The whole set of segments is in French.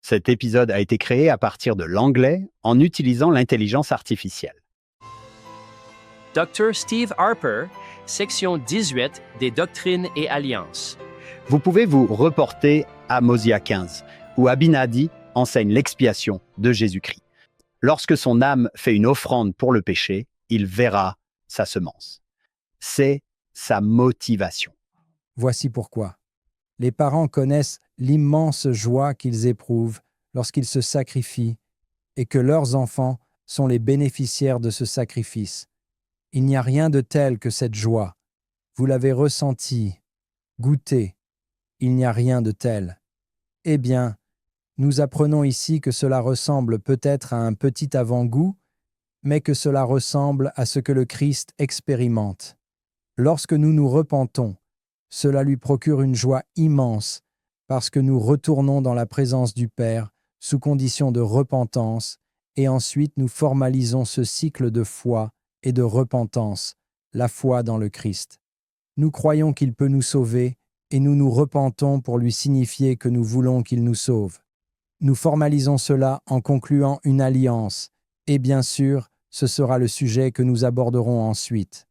Cet épisode a été créé à partir de l'anglais en utilisant l'intelligence artificielle. Dr. Steve Harper, section 18 des Doctrines et Alliances. Vous pouvez vous reporter à Mosia 15, où Abinadi enseigne l'expiation de Jésus-Christ. Lorsque son âme fait une offrande pour le péché, il verra sa semence. C'est sa motivation. Voici pourquoi. Les parents connaissent l'immense joie qu'ils éprouvent lorsqu'ils se sacrifient et que leurs enfants sont les bénéficiaires de ce sacrifice. Il n'y a rien de tel que cette joie. Vous l'avez ressenti, goûté. Il n'y a rien de tel. Eh bien, nous apprenons ici que cela ressemble peut-être à un petit avant-goût, mais que cela ressemble à ce que le Christ expérimente. Lorsque nous nous repentons, cela lui procure une joie immense parce que nous retournons dans la présence du Père sous condition de repentance et ensuite nous formalisons ce cycle de foi et de repentance, la foi dans le Christ. Nous croyons qu'il peut nous sauver et nous nous repentons pour lui signifier que nous voulons qu'il nous sauve. Nous formalisons cela en concluant une alliance et bien sûr, ce sera le sujet que nous aborderons ensuite.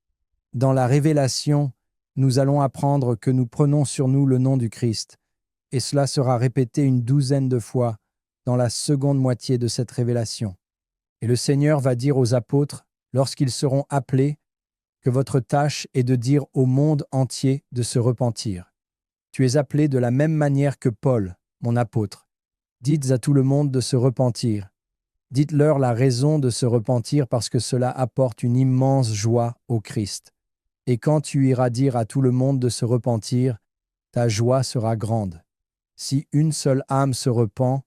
Dans la révélation, nous allons apprendre que nous prenons sur nous le nom du Christ, et cela sera répété une douzaine de fois dans la seconde moitié de cette révélation. Et le Seigneur va dire aux apôtres, lorsqu'ils seront appelés, que votre tâche est de dire au monde entier de se repentir. Tu es appelé de la même manière que Paul, mon apôtre. Dites à tout le monde de se repentir. Dites-leur la raison de se repentir parce que cela apporte une immense joie au Christ. Et quand tu iras dire à tout le monde de se repentir, ta joie sera grande. Si une seule âme se repent,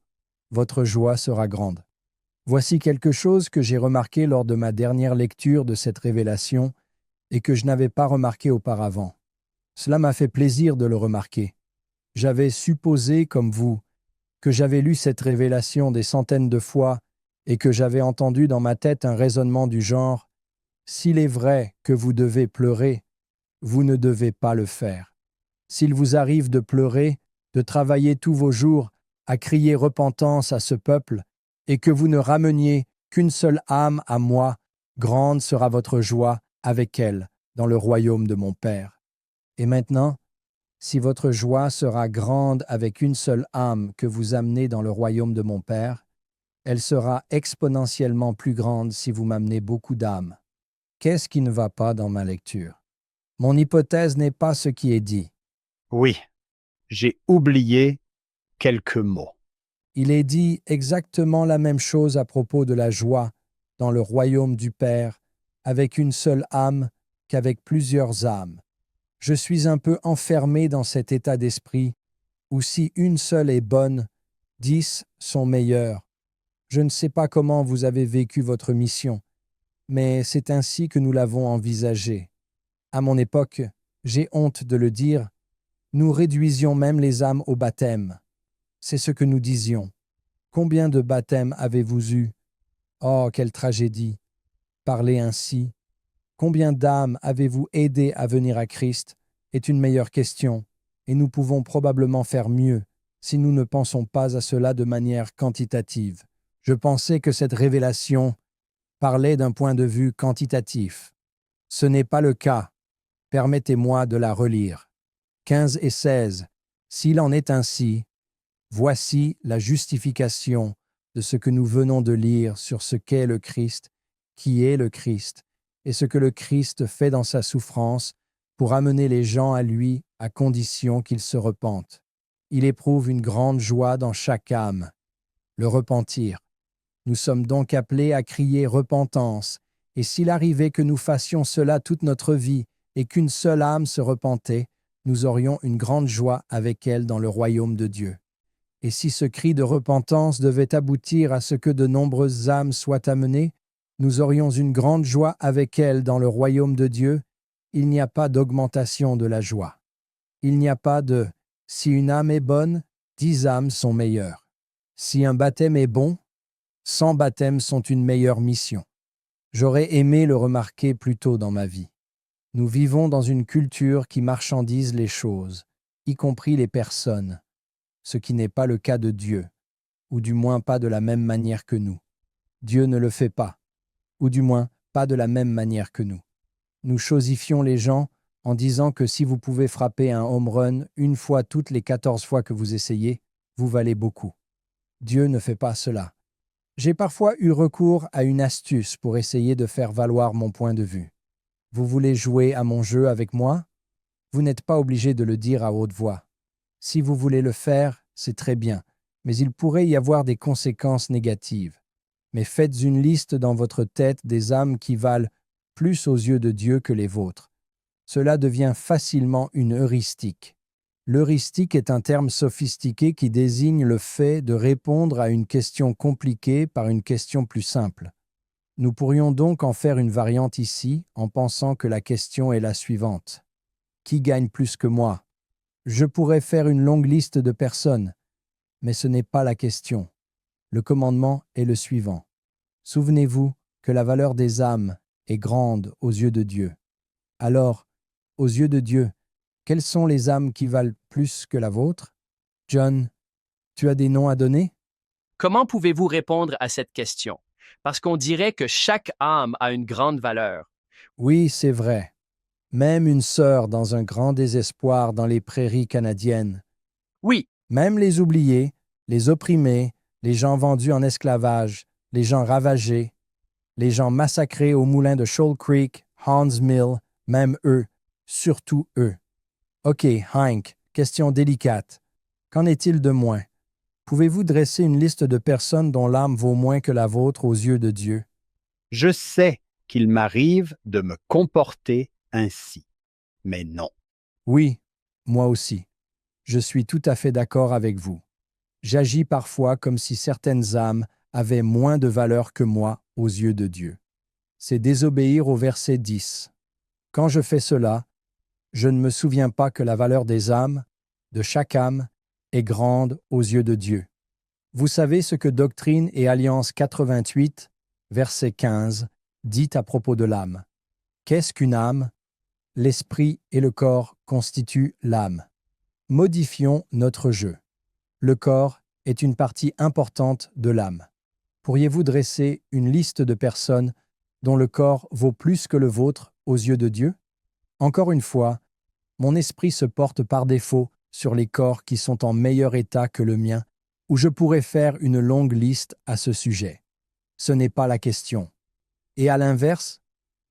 votre joie sera grande. Voici quelque chose que j'ai remarqué lors de ma dernière lecture de cette révélation et que je n'avais pas remarqué auparavant. Cela m'a fait plaisir de le remarquer. J'avais supposé, comme vous, que j'avais lu cette révélation des centaines de fois et que j'avais entendu dans ma tête un raisonnement du genre « S'il est vrai que vous devez pleurer, vous ne devez pas le faire. S'il vous arrive de pleurer, de travailler tous vos jours à crier repentance à ce peuple, et que vous ne rameniez qu'une seule âme à moi, grande sera votre joie avec elle dans le royaume de mon Père. Et maintenant, si votre joie sera grande avec une seule âme que vous amenez dans le royaume de mon Père, elle sera exponentiellement plus grande si vous m'amenez beaucoup d'âmes. Qu'est-ce qui ne va pas dans ma lecture? Mon hypothèse n'est pas ce qui est dit. Oui, j'ai oublié quelques mots. Il est dit exactement la même chose à propos de la joie dans le royaume du Père, avec une seule âme qu'avec plusieurs âmes. Je suis un peu enfermé dans cet état d'esprit où si une seule est bonne, 10 sont meilleures. Je ne sais pas comment vous avez vécu votre mission, mais c'est ainsi que nous l'avons envisagé. À mon époque, j'ai honte de le dire, nous réduisions même les âmes au baptême. C'est ce que nous disions. Combien de baptêmes avez-vous eu? Oh, quelle tragédie! Parler ainsi. Combien d'âmes avez-vous aidé à venir à Christ est une meilleure question, et nous pouvons probablement faire mieux si nous ne pensons pas à cela de manière quantitative. Je pensais que cette révélation parlait d'un point de vue quantitatif. Ce n'est pas le cas. Permettez-moi de la relire. 15 et 16. S'il en est ainsi, voici la justification de ce que nous venons de lire sur ce qu'est le Christ, qui est le Christ, et ce que le Christ fait dans sa souffrance pour amener les gens à lui à condition qu'ils se repentent. Il éprouve une grande joie dans chaque âme, le repentir. Nous sommes donc appelés à crier repentance, et s'il arrivait que nous fassions cela toute notre vie et qu'une seule âme se repentait, nous aurions une grande joie avec elle dans le royaume de Dieu. Et si ce cri de repentance devait aboutir à ce que de nombreuses âmes soient amenées, nous aurions une grande joie avec elle dans le royaume de Dieu. Il n'y a pas d'augmentation de la joie. Il n'y a pas de « si une âme est bonne, 10 âmes sont meilleures. Si un baptême est bon, 100 baptêmes sont une meilleure mission. » J'aurais aimé le remarquer plus tôt dans ma vie. Nous vivons dans une culture qui marchandise les choses, y compris les personnes, ce qui n'est pas le cas de Dieu. ou du moins pas de la même manière que nous. Dieu ne le fait pas, ou du moins pas de la même manière que nous. Nous chosifions les gens en disant que si vous pouvez frapper un home run une fois toutes les 14 fois que vous essayez, vous valez beaucoup. Dieu ne fait pas cela. J'ai parfois eu recours à une astuce pour essayer de faire valoir mon point de vue. Vous voulez jouer à mon jeu avec moi? Vous n'êtes pas obligé de le dire à haute voix. Si vous voulez le faire, c'est très bien, mais il pourrait y avoir des conséquences négatives. Mais faites une liste dans votre tête des âmes qui valent plus aux yeux de Dieu que les vôtres. Cela devient facilement une heuristique. L'heuristique est un terme sophistiqué qui désigne le fait de répondre à une question compliquée par une question plus simple. Nous pourrions donc en faire une variante ici en pensant que la question est la suivante. Qui gagne plus que moi? Je pourrais faire une longue liste de personnes, mais ce n'est pas la question. Le commandement est le suivant. Souvenez-vous que la valeur des âmes est grande aux yeux de Dieu. Alors, aux yeux de Dieu, quelles sont les âmes qui valent plus que la vôtre? John, tu as des noms à donner? Comment pouvez-vous répondre à cette question? Parce qu'on dirait que chaque âme a une grande valeur. Oui, c'est vrai. Même une sœur dans un grand désespoir dans les prairies canadiennes. Oui, Même les oubliés, les opprimés, les gens vendus en esclavage, les gens ravagés, les gens massacrés au moulin de Shoal Creek, Hans Mill, même eux, surtout eux. OK, Hank, question délicate. Qu'en est-il de moi? Pouvez-vous dresser une liste de personnes dont l'âme vaut moins que la vôtre aux yeux de Dieu? Je sais qu'il m'arrive de me comporter ainsi, mais non. Oui, moi aussi. Je suis tout à fait d'accord avec vous. J'agis parfois comme si certaines âmes avaient moins de valeur que moi aux yeux de Dieu. C'est désobéir au verset 10. Quand je fais cela, je ne me souviens pas que la valeur des âmes, de chaque âme, est grande aux yeux de Dieu. Vous savez ce que Doctrine et Alliance 88, verset 15, dit à propos de l'âme. Qu'est-ce qu'une âme? L'esprit et le corps constituent l'âme. Modifions notre jeu. Le corps est une partie importante de l'âme. Pourriez-vous dresser une liste de personnes dont le corps vaut plus que le vôtre aux yeux de Dieu? Encore une fois, mon esprit se porte par défaut sur les corps qui sont en meilleur état que le mien, où je pourrais faire une longue liste à ce sujet. Ce n'est pas la question. Et à l'inverse,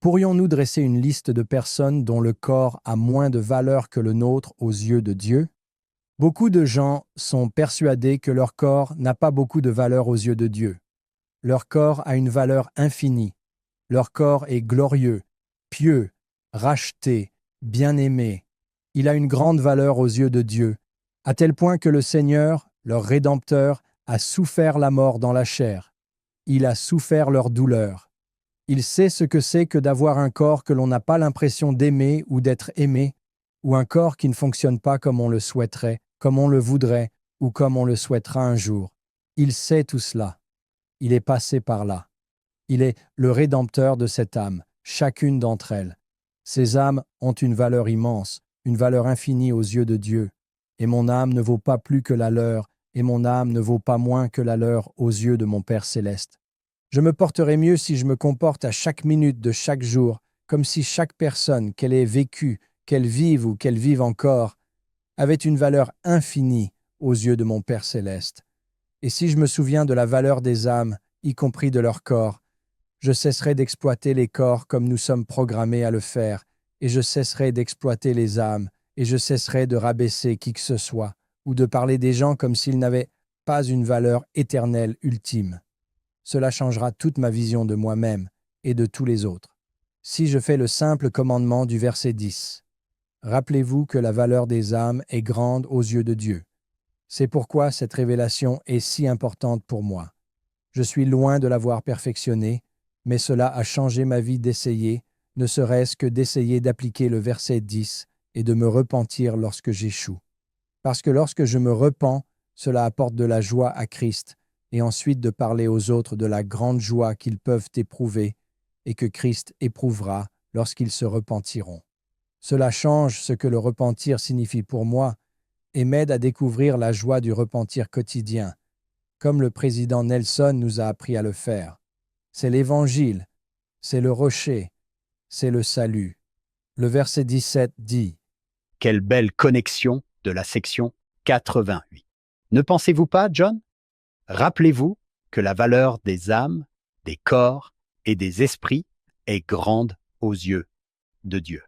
pourrions-nous dresser une liste de personnes dont le corps a moins de valeur que le nôtre aux yeux de Dieu? Beaucoup de gens sont persuadés que leur corps n'a pas beaucoup de valeur aux yeux de Dieu. Leur corps a une valeur infinie. Leur corps est glorieux, pieux, racheté, bien-aimé. Il a une grande valeur aux yeux de Dieu, à tel point que le Seigneur, leur Rédempteur, a souffert la mort dans la chair. Il a souffert leur douleur. Il sait ce que c'est que d'avoir un corps que l'on n'a pas l'impression d'aimer ou d'être aimé, ou un corps qui ne fonctionne pas comme on le souhaiterait, comme on le voudrait, ou comme on le souhaitera un jour. Il sait tout cela. Il est passé par là. Il est le Rédempteur de cette âme, chacune d'entre elles. Ces âmes ont une valeur immense, une valeur infinie aux yeux de Dieu, et mon âme ne vaut pas plus que la leur, et mon âme ne vaut pas moins que la leur aux yeux de mon Père céleste. Je me porterai mieux si je me comporte à chaque minute de chaque jour, comme si chaque personne, qu'elle ait vécue, qu'elle vive ou qu'elle vive encore, avait une valeur infinie aux yeux de mon Père céleste. Et si je me souviens de la valeur des âmes, y compris de leur corps, je cesserai d'exploiter les corps comme nous sommes programmés à le faire, et je cesserai d'exploiter les âmes, et je cesserai de rabaisser qui que ce soit, ou de parler des gens comme s'ils n'avaient pas une valeur éternelle ultime. Cela changera toute ma vision de moi-même et de tous les autres. Si je fais le simple commandement du verset 10, rappelez-vous que la valeur des âmes est grande aux yeux de Dieu. C'est pourquoi cette révélation est si importante pour moi. Je suis loin de l'avoir perfectionnée, mais cela a changé ma vie d'essayer, ne serait-ce que d'essayer d'appliquer le verset 10 et de me repentir lorsque j'échoue. Parce que lorsque je me repens, cela apporte de la joie à Christ, et ensuite de parler aux autres de la grande joie qu'ils peuvent éprouver et que Christ éprouvera lorsqu'ils se repentiront. Cela change ce que le repentir signifie pour moi et m'aide à découvrir la joie du repentir quotidien. comme le président Nelson nous a appris à le faire. C'est l'Évangile, c'est le rocher, c'est le salut. Le verset 17 dit « Quelle belle connexion de la section 88. Ne pensez-vous pas, John? Rappelez-vous que la valeur des âmes, des corps et des esprits est grande aux yeux de Dieu.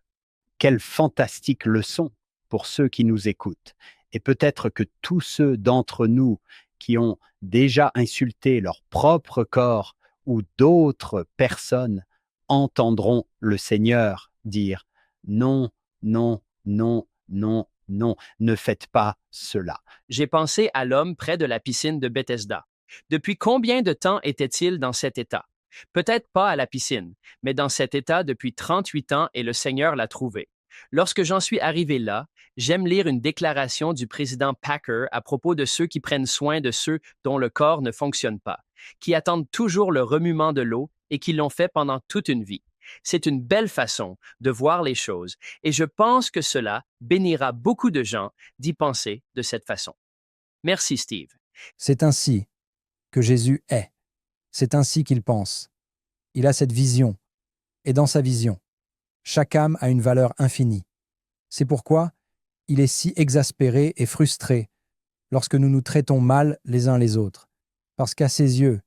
Quelle fantastique leçon pour ceux qui nous écoutent. Et peut-être que tous ceux d'entre nous qui ont déjà insulté leur propre corps ou d'autres personnes entendront le Seigneur dire « Non, non, non, non, non, ne faites pas cela. » J'ai pensé à l'homme près de la piscine de Bethesda. Depuis combien de temps était-il dans cet état? Peut-être pas à la piscine, mais dans cet état depuis 38 ans et le Seigneur l'a trouvé. Lorsque j'en suis arrivé là, j'aime lire une déclaration du président Packer à propos de ceux qui prennent soin de ceux dont le corps ne fonctionne pas, qui attendent toujours le remuement de l'eau et qui l'ont fait pendant toute une vie. C'est une belle façon de voir les choses et je pense que cela bénira beaucoup de gens d'y penser de cette façon. Merci, Steve. « C'est ainsi que Jésus est. C'est ainsi qu'il pense. Il a cette vision. Et dans sa vision, chaque âme a une valeur infinie. C'est pourquoi il est si exaspéré et frustré lorsque nous nous traitons mal les uns les autres. Parce qu'à ses yeux,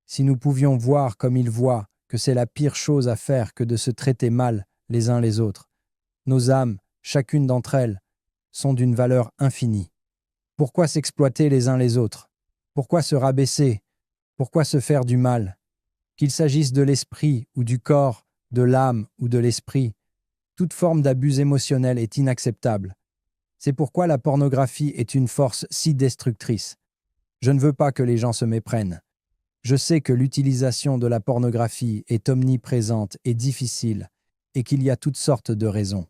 si nous pouvions voir comme il voit que c'est la pire chose à faire que de se traiter mal les uns les autres, nos âmes, chacune d'entre elles, sont d'une valeur infinie. Pourquoi s'exploiter les uns les autres? Pourquoi se rabaisser? Pourquoi se faire du mal? Qu'il s'agisse de l'esprit ou du corps, de l'âme ou de l'esprit, toute forme d'abus émotionnel est inacceptable. C'est pourquoi la pornographie est une force si destructrice. Je ne veux pas que les gens se méprennent. Je sais que l'utilisation de la pornographie est omniprésente et difficile et qu'il y a toutes sortes de raisons.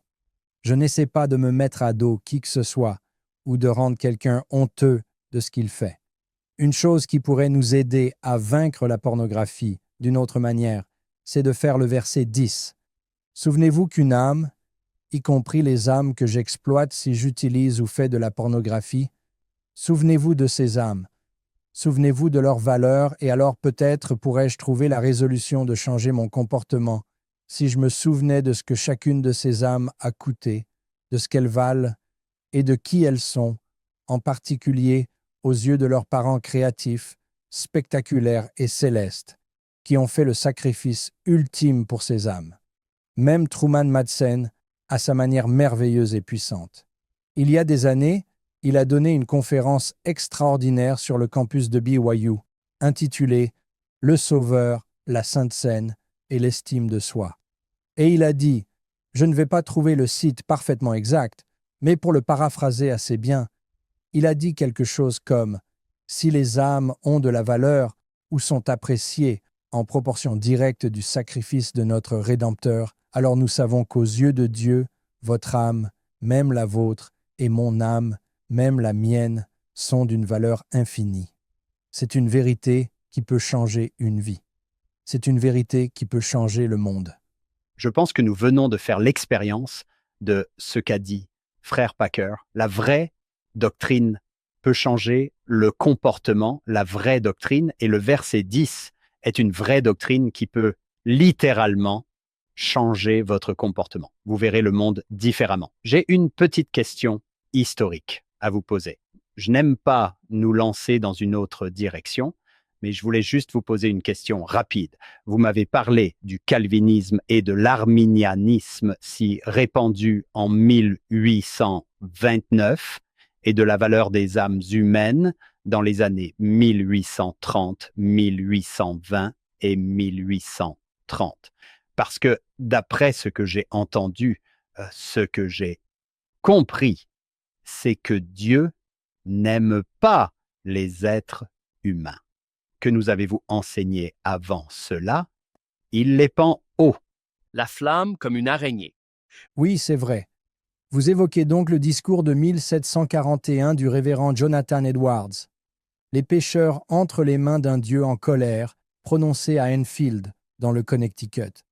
Je n'essaie pas de me mettre à dos qui que ce soit ou de rendre quelqu'un honteux de ce qu'il fait. Une chose qui pourrait nous aider à vaincre la pornographie d'une autre manière, c'est de faire le verset 10. Souvenez-vous qu'une âme, y compris les âmes que j'exploite si j'utilise ou fais de la pornographie, souvenez-vous de ces âmes. Souvenez-vous de leur valeur et alors peut-être pourrais-je trouver la résolution de changer mon comportement si je me souvenais de ce que chacune de ces âmes a coûté, de ce qu'elles valent et de qui elles sont, en particulier aux yeux de leurs parents créatifs, spectaculaires et célestes, qui ont fait le sacrifice ultime pour ces âmes. Même Truman Madsen a sa manière merveilleuse et puissante. Il y a des années, il a donné une conférence extraordinaire sur le campus de BYU, intitulée « Le Sauveur, la Sainte Seine et l'estime de soi ». Et il a dit « Je ne vais pas trouver le site parfaitement exact, mais pour le paraphraser assez bien, il a dit quelque chose comme « Si les âmes ont de la valeur ou sont appréciées en proportion directe du sacrifice de notre Rédempteur, alors nous savons qu'aux yeux de Dieu, votre âme, même la vôtre, et mon âme, même la mienne, sont d'une valeur infinie. C'est une vérité qui peut changer une vie. C'est une vérité qui peut changer le monde. » Je pense que nous venons de faire l'expérience de ce qu'a dit Frère Packer. La vraie doctrine peut changer le comportement, la vraie doctrine, et le verset 10 est une vraie doctrine qui peut littéralement changer votre comportement. Vous verrez le monde différemment. J'ai une petite question historique à vous poser. Je n'aime pas nous lancer dans une autre direction, mais je voulais juste vous poser une question rapide. Vous m'avez parlé du calvinisme et de l'arminianisme si répandu en 1829 et de la valeur des âmes humaines dans les années 1830, 1820 et 1830. Parce que d'après ce que j'ai entendu, ce que j'ai compris, c'est que Dieu n'aime pas les êtres humains. Que nous avez-vous enseigné avant cela? Il les pend haut. La flamme comme une araignée. Oui, c'est vrai. Vous évoquez donc le discours de 1741 du révérend Jonathan Edwards. Les pécheurs entre les mains d'un Dieu en colère, prononcé à Enfield, dans le Connecticut.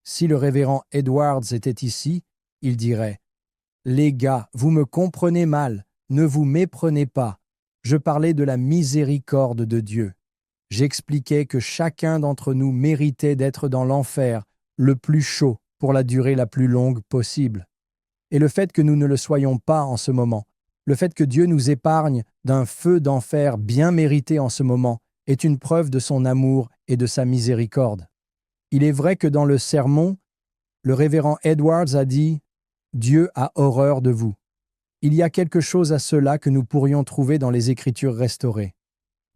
Si le révérend Edwards était ici, il dirait « Les gars, vous me comprenez mal, ne vous méprenez pas. Je parlais de la miséricorde de Dieu. J'expliquais que chacun d'entre nous méritait d'être dans l'enfer le plus chaud pour la durée la plus longue possible. Et le fait que nous ne le soyons pas en ce moment, le fait que Dieu nous épargne d'un feu d'enfer bien mérité en ce moment, est une preuve de son amour et de sa miséricorde. Il est vrai que dans le sermon, le révérend Edwards a dit « Dieu a horreur de vous ». Il y a quelque chose à cela que nous pourrions trouver dans les Écritures restaurées.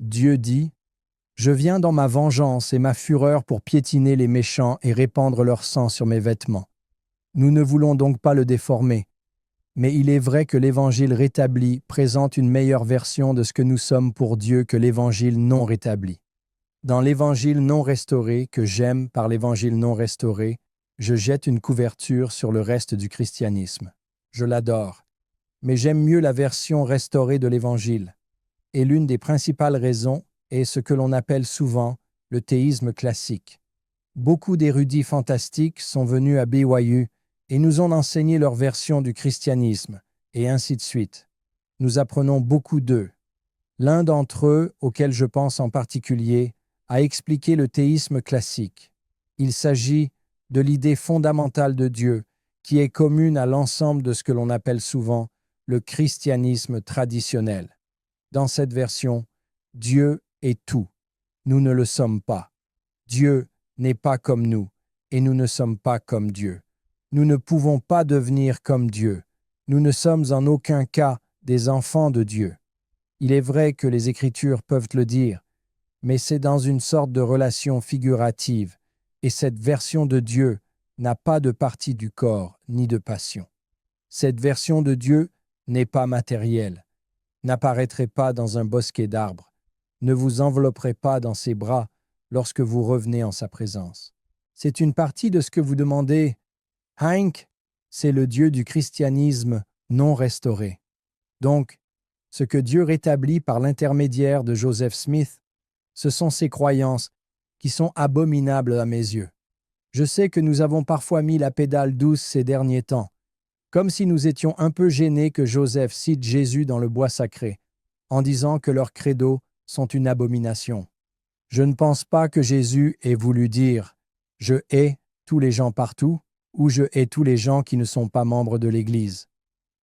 Dieu dit « Je viens dans ma vengeance et ma fureur pour piétiner les méchants et répandre leur sang sur mes vêtements. » Nous ne voulons donc pas le déformer, mais il est vrai que l'Évangile rétabli présente une meilleure version de ce que nous sommes pour Dieu que l'Évangile non rétabli. Dans l'Évangile non restauré, que j'aime par l'Évangile non restauré, je jette une couverture sur le reste du christianisme. Je l'adore, mais j'aime mieux la version restaurée de l'Évangile. Et l'une des principales raisons est ce que l'on appelle souvent le théisme classique. Beaucoup d'érudits fantastiques sont venus à BYU et nous ont enseigné leur version du christianisme, et ainsi de suite. Nous apprenons beaucoup d'eux. L'un d'entre eux, auquel je pense en particulier, a expliqué le théisme classique. Il s'agit de l'idée fondamentale de Dieu, qui est commune à l'ensemble de ce que l'on appelle souvent le christianisme traditionnel. Dans cette version, Dieu est tout. Nous ne le sommes pas. Dieu n'est pas comme nous, et nous ne sommes pas comme Dieu. Nous ne pouvons pas devenir comme Dieu. Nous ne sommes en aucun cas des enfants de Dieu. Il est vrai que les Écritures peuvent le dire, mais c'est dans une sorte de relation figurative, et cette version de Dieu n'a pas de partie du corps ni de passion. Cette version de Dieu n'est pas matérielle, n'apparaîtrait pas dans un bosquet d'arbres, ne vous envelopperait pas dans ses bras lorsque vous revenez en sa présence. C'est une partie de ce que vous demandez. Hank, c'est le Dieu du christianisme non restauré. Donc, ce que Dieu rétablit par l'intermédiaire de Joseph Smith, ce sont ses croyances qui sont abominables à mes yeux. Je sais que nous avons parfois mis la pédale douce ces derniers temps, comme si nous étions un peu gênés que Joseph cite Jésus dans le bois sacré, en disant que leurs credos sont une abomination. Je ne pense pas que Jésus ait voulu dire « Je hais tous les gens partout » ou « Je hais tous les gens qui ne sont pas membres de l'Église ».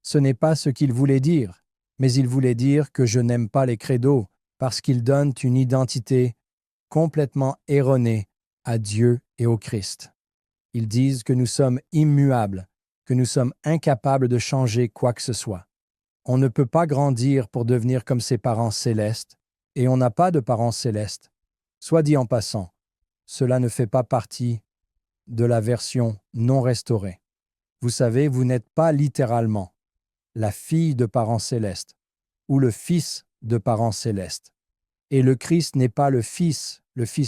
Ce n'est pas ce qu'il voulait dire, mais il voulait dire que je n'aime pas les credos parce qu'ils donnent une identité complètement erronée à Dieu et au Christ. Ils disent que nous sommes immuables, que nous sommes incapables de changer quoi que ce soit. On ne peut pas grandir pour devenir comme ses parents célestes, et on n'a pas de parents célestes. Soit dit en passant, cela ne fait pas partie de la version non restaurée. Vous savez, vous n'êtes pas littéralement la fille de parents célestes ou le fils de parents célestes. Et le Christ n'est pas le fils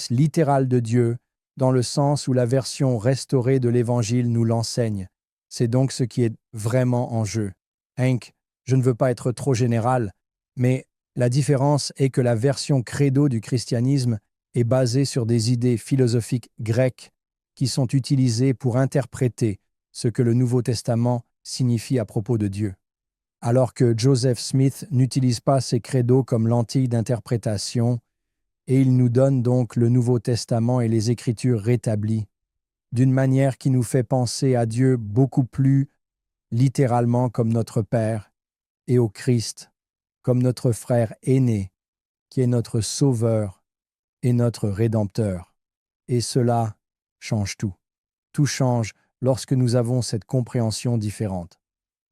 littéral de Dieu, dans le sens où la version restaurée de l'Évangile nous l'enseigne. C'est donc ce qui est vraiment en jeu. Hank, je ne veux pas être trop général, mais la différence est que la version credo du christianisme est basée sur des idées philosophiques grecques qui sont utilisées pour interpréter ce que le Nouveau Testament signifie à propos de Dieu. Alors que Joseph Smith n'utilise pas ces credos comme lentille d'interprétation, et il nous donne donc le Nouveau Testament et les Écritures rétablies, d'une manière qui nous fait penser à Dieu beaucoup plus littéralement comme notre Père, et au Christ comme notre frère aîné, qui est notre Sauveur et notre Rédempteur. Et cela change tout. Tout change lorsque nous avons cette compréhension différente.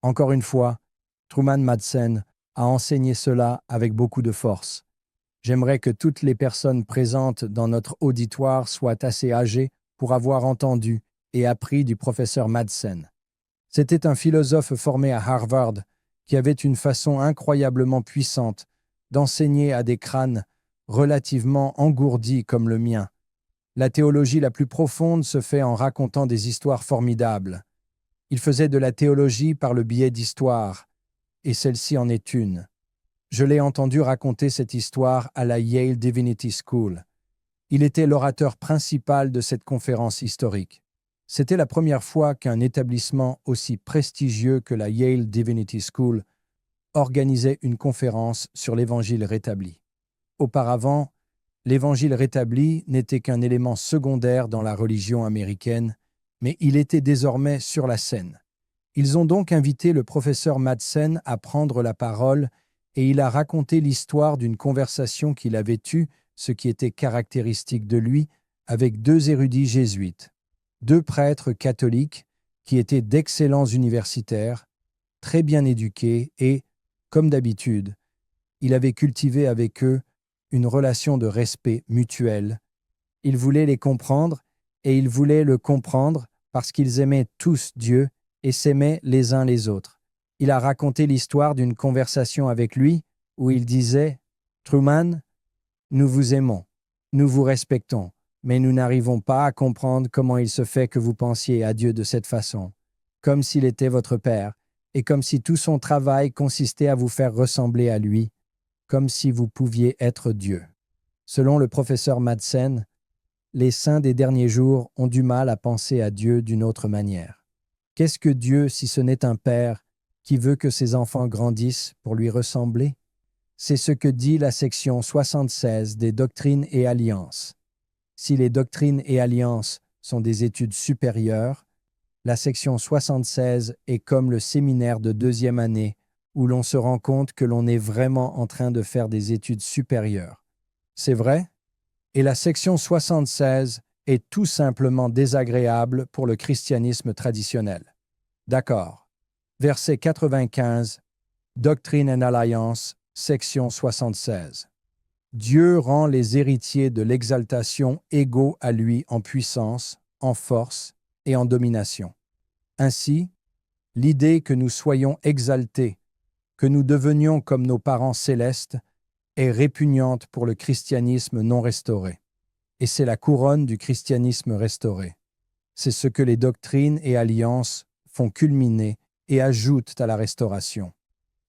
Encore une fois, Truman Madsen a enseigné cela avec beaucoup de force. J'aimerais que toutes les personnes présentes dans notre auditoire soient assez âgées pour avoir entendu et appris du professeur Madsen. C'était un philosophe formé à Harvard qui avait une façon incroyablement puissante d'enseigner à des crânes relativement engourdis comme le mien. La théologie la plus profonde se fait en racontant des histoires formidables. Il faisait de la théologie par le biais d'histoires, et celle-ci en est une. Je l'ai entendu raconter cette histoire à la Yale Divinity School. Il était l'orateur principal de cette conférence historique. C'était la première fois qu'un établissement aussi prestigieux que la Yale Divinity School organisait une conférence sur l'Évangile rétabli. Auparavant, l'Évangile rétabli n'était qu'un élément secondaire dans la religion américaine, mais il était désormais sur la scène. Ils ont donc invité le professeur Madsen à prendre la parole et il a raconté l'histoire d'une conversation qu'il avait eue, ce qui était caractéristique de lui, avec deux érudits jésuites, deux prêtres catholiques qui étaient d'excellents universitaires, très bien éduqués et, comme d'habitude, il avait cultivé avec eux une relation de respect mutuel. Il voulait les comprendre et ils voulaient le comprendre parce qu'ils aimaient tous Dieu et s'aimaient les uns les autres. Il a raconté l'histoire d'une conversation avec lui où il disait « Truman, nous vous aimons, nous vous respectons, mais nous n'arrivons pas à comprendre comment il se fait que vous pensiez à Dieu de cette façon, comme s'il était votre Père, et comme si tout son travail consistait à vous faire ressembler à lui, comme si vous pouviez être Dieu. » Selon le professeur Madsen, les saints des derniers jours ont du mal à penser à Dieu d'une autre manière. Qu'est-ce que Dieu si ce n'est un Père qui veut que ses enfants grandissent pour lui ressembler? C'est ce que dit la section 76 des Doctrines et Alliances. Si les Doctrines et Alliances sont des études supérieures, la section 76 est comme le séminaire de deuxième année où l'on se rend compte que l'on est vraiment en train de faire des études supérieures. C'est vrai? Et la section 76 est tout simplement désagréable pour le christianisme traditionnel. D'accord. Verset 95, Doctrine and Alliance, section 76. Dieu rend les héritiers de l'exaltation égaux à lui en puissance, en force et en domination. Ainsi, l'idée que nous soyons exaltés, que nous devenions comme nos parents célestes, est répugnante pour le christianisme non restauré. Et c'est la couronne du christianisme restauré. C'est ce que les doctrines et alliances font culminer et ajoutent à la restauration.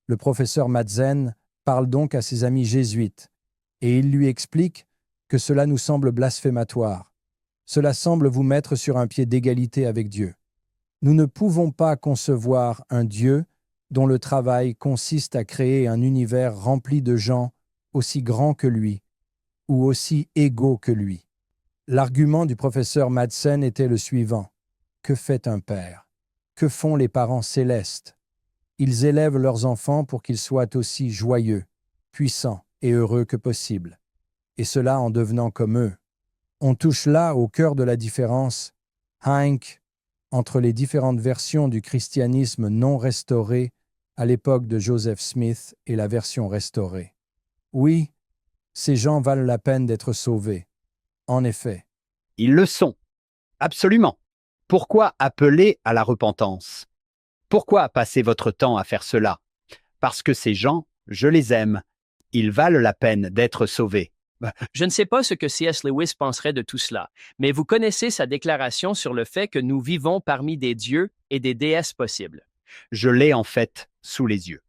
Le professeur Madsen parle donc à ses amis jésuites, et il lui explique que cela nous semble blasphématoire. Cela semble vous mettre sur un pied d'égalité avec Dieu. Nous ne pouvons pas concevoir un Dieu dont le travail consiste à créer un univers rempli de gens aussi grands que lui, ou aussi égaux que lui. L'argument du professeur Madsen était le suivant. Que fait un père? Que font les parents célestes? Ils élèvent leurs enfants pour qu'ils soient aussi joyeux, puissants et heureux que possible, et cela en devenant comme eux. On touche là au cœur de la différence, Hank, entre les différentes versions du christianisme non restauré à l'époque de Joseph Smith et la version restaurée. Oui, ces gens valent la peine d'être sauvés. En effet. Ils le sont. Absolument. Pourquoi appeler à la repentance? Pourquoi passer votre temps à faire cela? Parce que ces gens, je les aime. Ils valent la peine d'être sauvés. Je ne sais pas ce que C.S. Lewis penserait de tout cela, mais vous connaissez sa déclaration sur le fait que nous vivons parmi des dieux et des déesses possibles. Je l'ai en fait sous les yeux.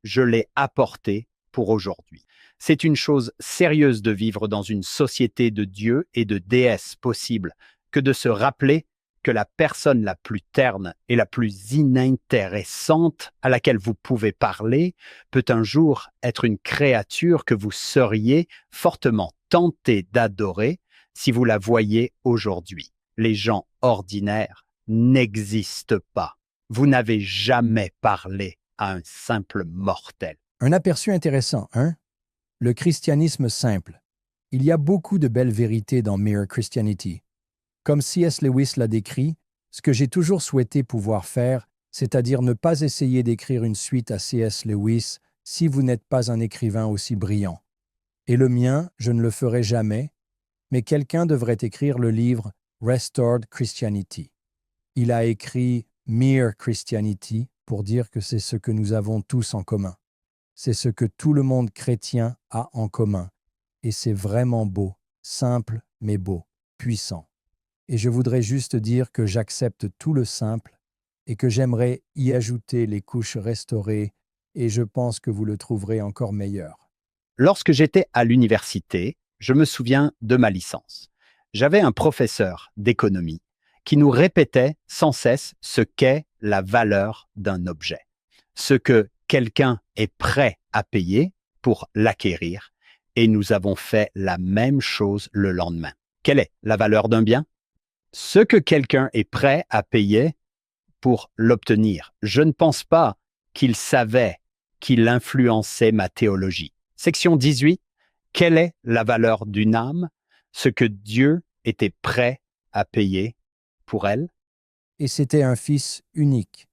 Je l'ai apporté pour aujourd'hui. C'est une chose sérieuse de vivre dans une société de dieux et de déesses possibles que de se rappeler que la personne la plus terne et la plus inintéressante à laquelle vous pouvez parler peut un jour être une créature que vous seriez fortement tenté d'adorer si vous la voyez aujourd'hui. Les gens ordinaires n'existent pas. Vous n'avez jamais parlé à un simple mortel. Un aperçu intéressant, hein? Le christianisme simple. Il y a beaucoup de belles vérités dans Mere Christianity. Comme C.S. Lewis l'a décrit, ce que j'ai toujours souhaité pouvoir faire, c'est-à-dire ne pas essayer d'écrire une suite à C.S. Lewis si vous n'êtes pas un écrivain aussi brillant. Et le mien, je ne le ferai jamais, mais quelqu'un devrait écrire le livre Restored Christianity. Il a écrit Mere Christianity pour dire que c'est ce que nous avons tous en commun. C'est ce que tout le monde chrétien a en commun. Et c'est vraiment beau, simple mais beau, puissant. Et je voudrais juste dire que j'accepte tout le simple et que j'aimerais y ajouter les couches restaurées et je pense que vous le trouverez encore meilleur. Lorsque j'étais à l'université, je me souviens de ma licence. J'avais un professeur d'économie qui nous répétait sans cesse ce qu'est la valeur d'un objet. Ce que quelqu'un est prêt à payer pour l'acquérir, et nous avons fait la même chose le lendemain. Quelle est la valeur d'un bien? Ce que quelqu'un est prêt à payer pour l'obtenir. Je ne pense pas qu'il savait qu'il influençait ma théologie. Section 18. Quelle est la valeur d'une âme? Ce que Dieu était prêt à payer pour elle. Et c'était un fils unique.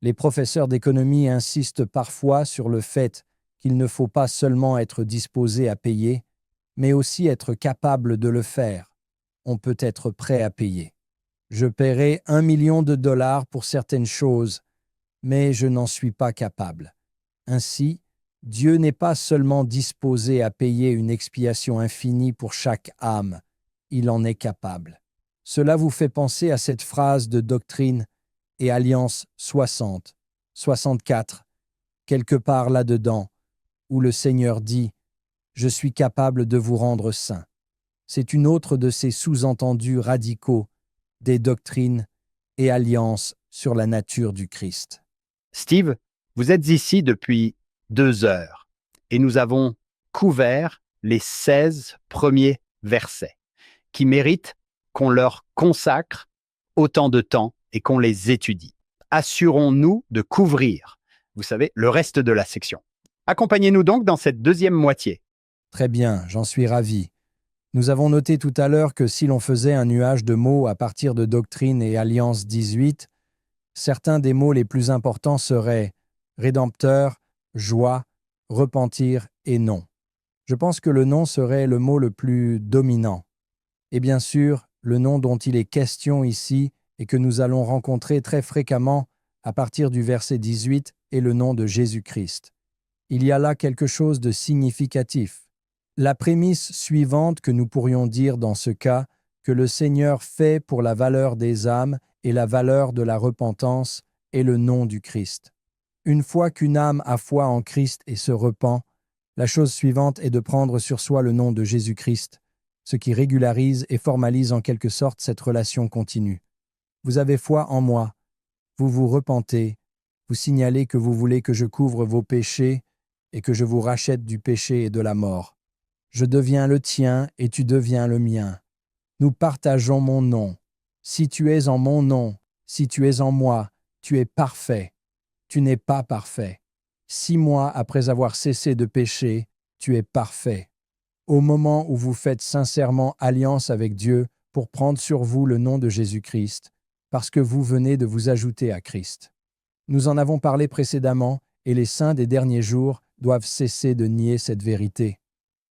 Les professeurs d'économie insistent parfois sur le fait qu'il ne faut pas seulement être disposé à payer, mais aussi être capable de le faire. On peut être prêt à payer. Je paierai $1 million pour certaines choses, mais je n'en suis pas capable. Ainsi, Dieu n'est pas seulement disposé à payer une expiation infinie pour chaque âme, il en est capable. Cela vous fait penser à cette phrase de Doctrine et Alliance 60, 64, quelque part là-dedans, où le Seigneur dit « Je suis capable de vous rendre saints ». C'est une autre de ces sous-entendus radicaux des doctrines et alliances sur la nature du Christ. Steve, vous êtes ici depuis 2 heures et nous avons couvert les 16 premiers versets qui méritent qu'on leur consacre autant de temps et qu'on les étudie. Assurons-nous de couvrir, vous savez, le reste de la section. Accompagnez-nous donc dans cette deuxième moitié. Très bien, j'en suis ravi. Nous avons noté tout à l'heure que si l'on faisait un nuage de mots à partir de Doctrine et Alliance 18, certains des mots les plus importants seraient rédempteur, joie, repentir et non. Je pense que le non serait le mot le plus dominant. Et bien sûr, le nom dont il est question ici et que nous allons rencontrer très fréquemment à partir du verset 18 est le nom de Jésus-Christ. Il y a là quelque chose de significatif. La prémisse suivante que nous pourrions dire dans ce cas, que le Seigneur fait pour la valeur des âmes et la valeur de la repentance, est le nom du Christ. Une fois qu'une âme a foi en Christ et se repent, la chose suivante est de prendre sur soi le nom de Jésus-Christ, ce qui régularise et formalise en quelque sorte cette relation continue. Vous avez foi en moi, vous vous repentez, vous signalez que vous voulez que je couvre vos péchés et que je vous rachète du péché et de la mort. Je deviens le tien et tu deviens le mien. Nous partageons mon nom. Si tu es en mon nom, si tu es en moi, tu es parfait. Tu n'es pas parfait. 6 mois après avoir cessé de pécher, tu es parfait. Au moment où vous faites sincèrement alliance avec Dieu pour prendre sur vous le nom de Jésus-Christ, parce que vous venez de vous ajouter à Christ. Nous en avons parlé précédemment et les saints des derniers jours doivent cesser de nier cette vérité.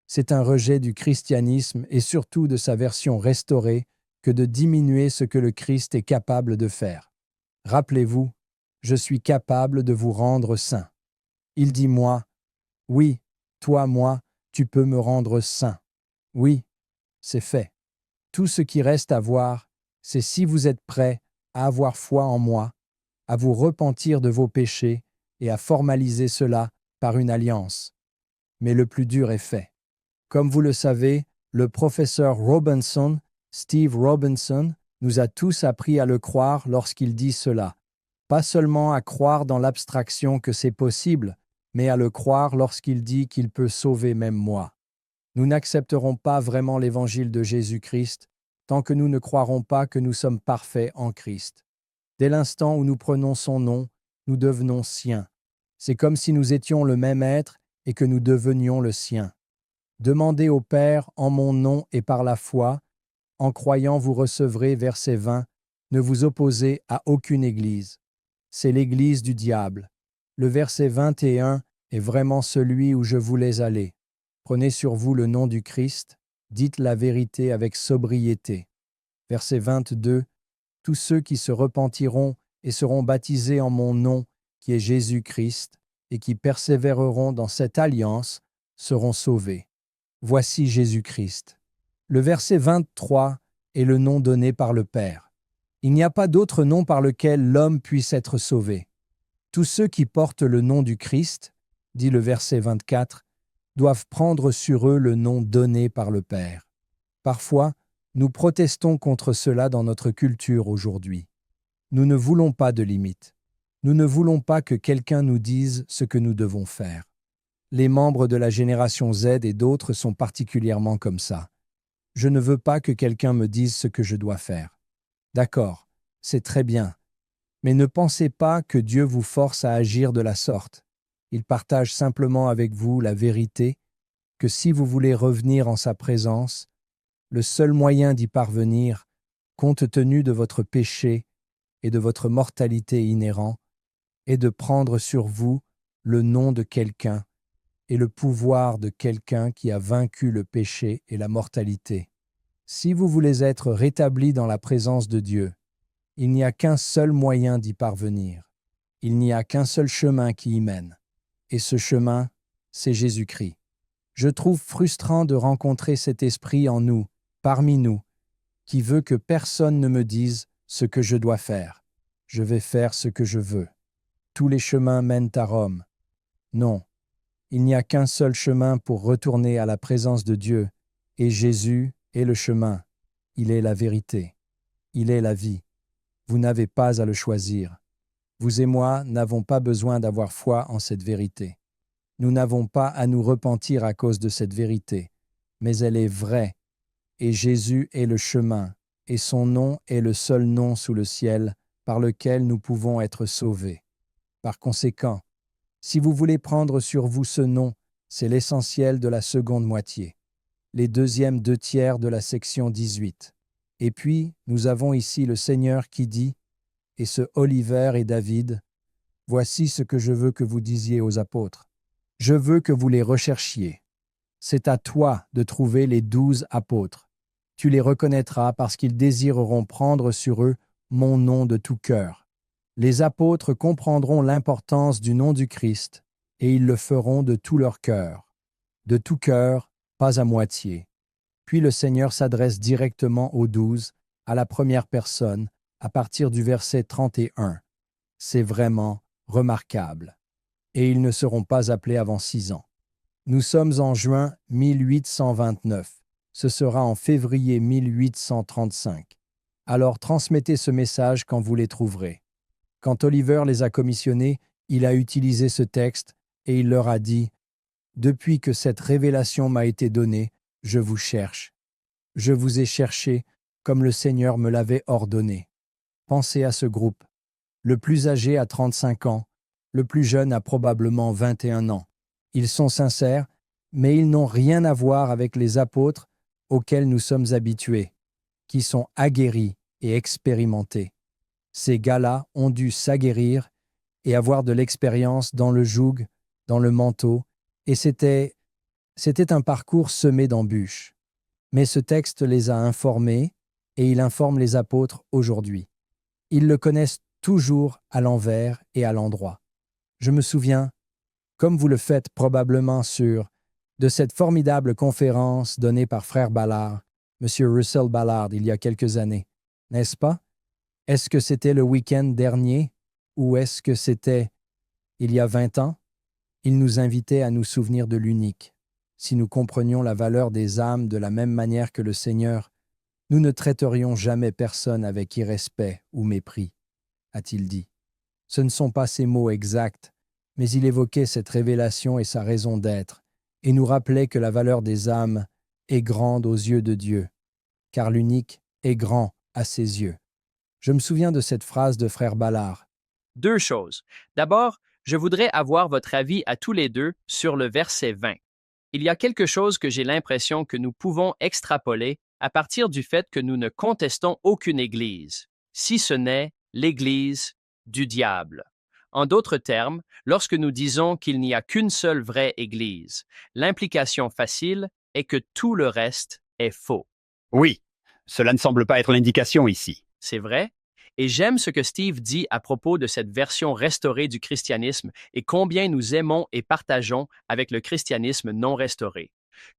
C'est un rejet du christianisme et surtout de sa version restaurée que de diminuer ce que le Christ est capable de faire. Rappelez-vous, je suis capable de vous rendre saint. Il dit moi, oui, toi, moi, tu peux me rendre saint. Oui, c'est fait. Tout ce qui reste à voir, c'est si vous êtes prêts à avoir foi en moi, à vous repentir de vos péchés et à formaliser cela par une alliance. Mais le plus dur est fait. Comme vous le savez, le professeur Robinson, Steve Robinson, nous a tous appris à le croire lorsqu'il dit cela. Pas seulement à croire dans l'abstraction que c'est possible, mais à le croire lorsqu'il dit qu'il peut sauver même moi. Nous n'accepterons pas vraiment l'évangile de Jésus-Christ tant que nous ne croirons pas que nous sommes parfaits en Christ. Dès l'instant où nous prenons son nom, nous devenons siens. C'est comme si nous étions le même être et que nous devenions le sien. Demandez au Père en mon nom et par la foi, en croyant vous recevrez, verset 20, ne vous opposez à aucune église. C'est l'église du diable. Le verset 21 est vraiment celui où je voulais aller. Prenez sur vous le nom du Christ, dites la vérité avec sobriété. Verset 22, tous ceux qui se repentiront et seront baptisés en mon nom, qui est Jésus-Christ, et qui persévéreront dans cette alliance, seront sauvés. Voici Jésus-Christ. Le verset 23 est le nom donné par le Père. Il n'y a pas d'autre nom par lequel l'homme puisse être sauvé. Tous ceux qui portent le nom du Christ, dit le verset 24, doivent prendre sur eux le nom donné par le Père. Parfois, nous protestons contre cela dans notre culture aujourd'hui. Nous ne voulons pas de limites. Nous ne voulons pas que quelqu'un nous dise ce que nous devons faire. Les membres de la génération Z et d'autres sont particulièrement comme ça. Je ne veux pas que quelqu'un me dise ce que je dois faire. D'accord, c'est très bien. Mais ne pensez pas que Dieu vous force à agir de la sorte. Il partage simplement avec vous la vérité que si vous voulez revenir en sa présence, le seul moyen d'y parvenir, compte tenu de votre péché et de votre mortalité inhérente, est de prendre sur vous le nom de quelqu'un et le pouvoir de quelqu'un qui a vaincu le péché et la mortalité. Si vous voulez être rétabli dans la présence de Dieu, il n'y a qu'un seul moyen d'y parvenir. Il n'y a qu'un seul chemin qui y mène. Et ce chemin, c'est Jésus-Christ. Je trouve frustrant de rencontrer cet esprit en nous, parmi nous, qui veut que personne ne me dise ce que je dois faire. Je vais faire ce que je veux. Tous les chemins mènent à Rome. Non, il n'y a qu'un seul chemin pour retourner à la présence de Dieu, et Jésus est le chemin. Il est la vérité. Il est la vie. Vous n'avez pas à le choisir. Vous et moi n'avons pas besoin d'avoir foi en cette vérité. Nous n'avons pas à nous repentir à cause de cette vérité, mais elle est vraie, et Jésus est le chemin, et son nom est le seul nom sous le ciel par lequel nous pouvons être sauvés. Par conséquent, si vous voulez prendre sur vous ce nom, c'est l'essentiel de la seconde moitié, les deuxièmes 2/3 de la section 18. Et puis, nous avons ici le Seigneur qui dit, et ce Oliver et David, « Voici ce que je veux que vous disiez aux apôtres. Je veux que vous les recherchiez. C'est à toi de trouver les 12 apôtres. Tu les reconnaîtras parce qu'ils désireront prendre sur eux mon nom de tout cœur. Les apôtres comprendront l'importance du nom du Christ et ils le feront de tout leur cœur. De tout cœur, pas à moitié. » Puis le Seigneur s'adresse directement aux 12, à la première personne, à partir du verset 31. C'est vraiment remarquable. Et ils ne seront pas appelés avant 6 ans. Nous sommes en juin 1829. Ce sera en février 1835. Alors transmettez ce message quand vous les trouverez. Quand Oliver les a commissionnés, il a utilisé ce texte et il leur a dit « Depuis que cette révélation m'a été donnée, je vous cherche. Je vous ai cherché comme le Seigneur me l'avait ordonné. » Pensez à ce groupe. Le plus âgé a 35 ans, le plus jeune a probablement 21 ans. Ils sont sincères, mais ils n'ont rien à voir avec les apôtres auxquels nous sommes habitués, qui sont aguerris et expérimentés. Ces gars-là ont dû s'aguerrir et avoir de l'expérience dans le joug, dans le manteau, et c'était un parcours semé d'embûches. Mais ce texte les a informés et il informe les apôtres aujourd'hui. Ils le connaissent toujours à l'envers et à l'endroit. Je me souviens, comme vous le faites probablement de cette formidable conférence donnée par Frère Ballard, M. Russell Ballard, il y a quelques années, n'est-ce pas? Est-ce que c'était le week-end dernier ou est-ce que c'était il y a 20 ans? Il nous invitait à nous souvenir de l'unique. Si nous comprenions la valeur des âmes de la même manière que le Seigneur, nous ne traiterions jamais personne avec irrespect ou mépris, a-t-il dit. Ce ne sont pas ses mots exacts, mais il évoquait cette révélation et sa raison d'être, et nous rappelait que la valeur des âmes est grande aux yeux de Dieu, car l'unique est grand à ses yeux. Je me souviens de cette phrase de Frère Ballard. 2 choses. D'abord, je voudrais avoir votre avis à tous les deux sur le verset 20. Il y a quelque chose que j'ai l'impression que nous pouvons extrapoler à partir du fait que nous ne contestons aucune Église, si ce n'est l'Église du diable. En d'autres termes, lorsque nous disons qu'il n'y a qu'une seule vraie Église, l'implication facile est que tout le reste est faux. Oui, cela ne semble pas être l'indication ici. C'est vrai? Et j'aime ce que Steve dit à propos de cette version restaurée du christianisme et combien nous aimons et partageons avec le christianisme non restauré.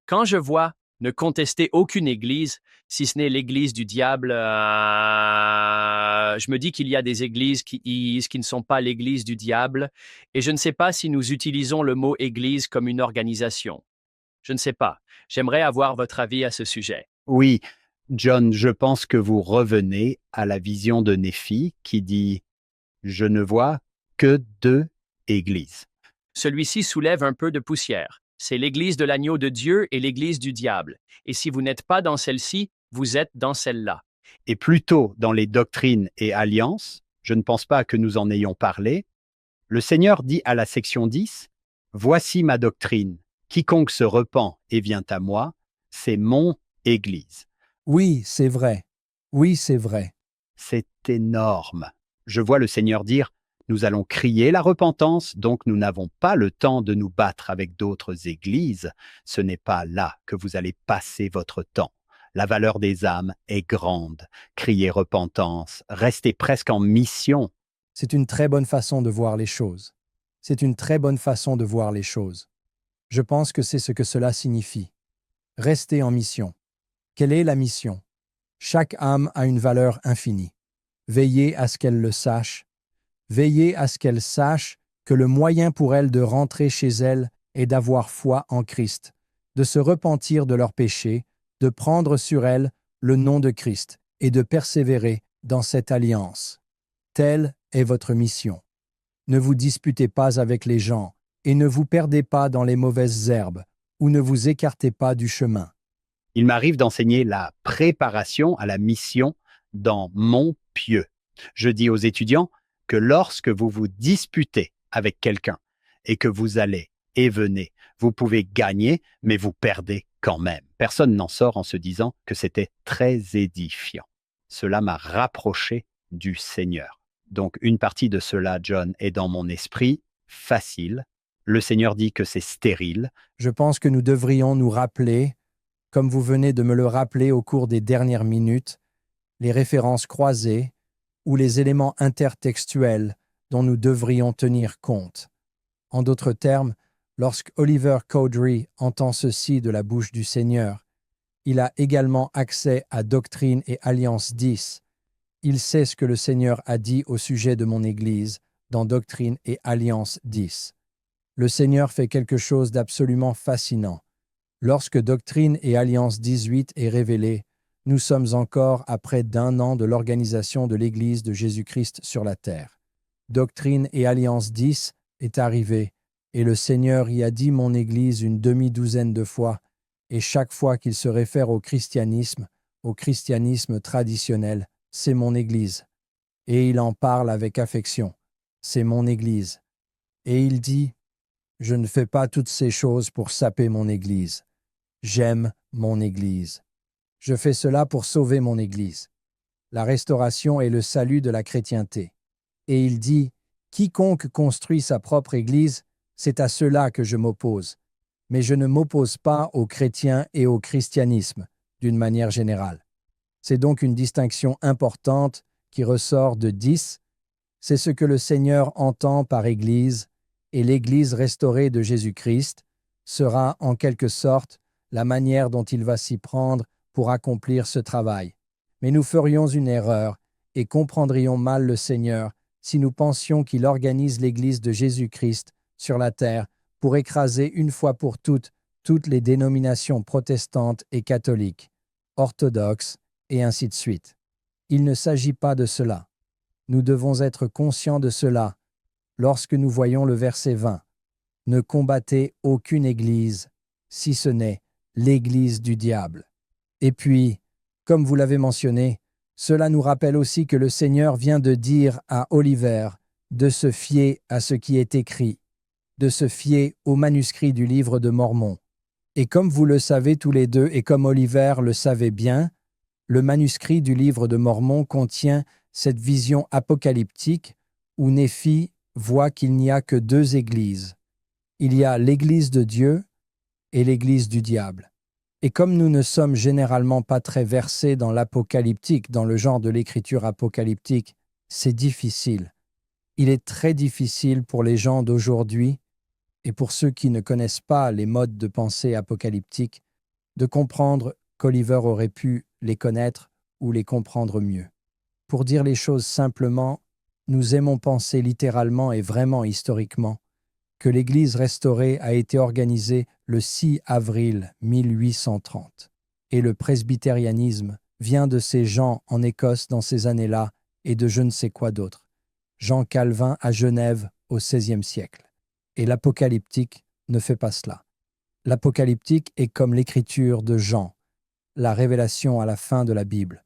Quand je vois ne contester aucune église, si ce n'est l'église du diable, je me dis qu'il y a des églises qui ne sont pas l'église du diable, et je ne sais pas si nous utilisons le mot église comme une organisation. Je ne sais pas. J'aimerais avoir votre avis à ce sujet. Oui, John, je pense que vous revenez à la vision de Néphi qui dit « Je ne vois que 2 églises. Celui-ci soulève un peu de poussière. C'est l'Église de l'agneau de Dieu et l'Église du diable. Et si vous n'êtes pas dans celle-ci, vous êtes dans celle-là. Et plutôt dans les doctrines et alliances, je ne pense pas que nous en ayons parlé, le Seigneur dit à la section 10, « Voici ma doctrine. Quiconque se repent et vient à moi, c'est mon Église. » Oui, c'est vrai. Oui, c'est vrai. C'est énorme. Je vois le Seigneur dire, nous allons crier la repentance, donc nous n'avons pas le temps de nous battre avec d'autres églises. Ce n'est pas là que vous allez passer votre temps. La valeur des âmes est grande. Criez repentance, restez presque en mission. C'est une très bonne façon de voir les choses. C'est une très bonne façon de voir les choses. Je pense que c'est ce que cela signifie. Rester en mission. Quelle est la mission? Chaque âme a une valeur infinie. Veillez à ce qu'elle le sache. Veillez à ce qu'elle sache que le moyen pour elle de rentrer chez elle est d'avoir foi en Christ, de se repentir de leurs péchés, de prendre sur elle le nom de Christ et de persévérer dans cette alliance. Telle est votre mission. Ne vous disputez pas avec les gens et ne vous perdez pas dans les mauvaises herbes ou ne vous écartez pas du chemin. Il m'arrive d'enseigner la préparation à la mission dans mon pieux. Je dis aux étudiants que lorsque vous vous disputez avec quelqu'un et que vous allez et venez, vous pouvez gagner, mais vous perdez quand même. Personne n'en sort en se disant que c'était très édifiant. Cela m'a rapproché du Seigneur. Donc une partie de cela, John, est dans mon esprit, facile. Le Seigneur dit que c'est stérile. Je pense que nous devrions nous rappeler, comme vous venez de me le rappeler au cours des dernières minutes, les références croisées ou les éléments intertextuels dont nous devrions tenir compte. En d'autres termes, lorsque Oliver Cowdery entend ceci de la bouche du Seigneur, il a également accès à Doctrine et Alliance 10. Il sait ce que le Seigneur a dit au sujet de mon Église dans Doctrine et Alliance 10. Le Seigneur fait quelque chose d'absolument fascinant. Lorsque Doctrine et Alliance 18 est révélée, nous sommes encore à près d'1 an de l'organisation de l'Église de Jésus-Christ sur la terre. Doctrine et Alliance 10 est arrivée, et le Seigneur y a dit mon Église une demi-douzaine de fois, et chaque fois qu'il se réfère au christianisme traditionnel, c'est mon Église. Et il en parle avec affection. C'est mon Église. Et il dit, je ne fais pas toutes ces choses pour saper mon Église. J'aime mon Église. Je fais cela pour sauver mon Église. La restauration est le salut de la chrétienté. Et il dit, quiconque construit sa propre Église, c'est à cela que je m'oppose. Mais je ne m'oppose pas aux chrétiens et au christianisme, d'une manière générale. C'est donc une distinction importante qui ressort de 10. C'est ce que le Seigneur entend par Église, et l'Église restaurée de Jésus-Christ sera en quelque sorte la manière dont il va s'y prendre pour accomplir ce travail. Mais nous ferions une erreur et comprendrions mal le Seigneur si nous pensions qu'il organise l'Église de Jésus-Christ sur la terre pour écraser une fois pour toutes les dénominations protestantes et catholiques, orthodoxes et ainsi de suite. Il ne s'agit pas de cela. Nous devons être conscients de cela lorsque nous voyons le verset 20. Ne combattez aucune Église, si ce n'est l'Église du diable. Et puis, comme vous l'avez mentionné, cela nous rappelle aussi que le Seigneur vient de dire à Oliver de se fier à ce qui est écrit, de se fier au manuscrit du livre de Mormon. Et comme vous le savez tous les deux et comme Oliver le savait bien, le manuscrit du livre de Mormon contient cette vision apocalyptique où Néphi voit qu'il n'y a que 2 églises. Il y a l'Église de Dieu et l'Église du diable. Et comme nous ne sommes généralement pas très versés dans l'apocalyptique, dans le genre de l'écriture apocalyptique, c'est difficile. Il est très difficile pour les gens d'aujourd'hui, et pour ceux qui ne connaissent pas les modes de pensée apocalyptiques, de comprendre qu'Oliver aurait pu les connaître ou les comprendre mieux. Pour dire les choses simplement, nous aimons penser littéralement et vraiment historiquement que l'Église restaurée a été organisée le 6 avril 1830. Et le presbytérianisme vient de ces gens en Écosse dans ces années-là et de je ne sais quoi d'autre. Jean Calvin à Genève au XVIe siècle. Et l'apocalyptique ne fait pas cela. L'apocalyptique est comme l'écriture de Jean, la révélation à la fin de la Bible,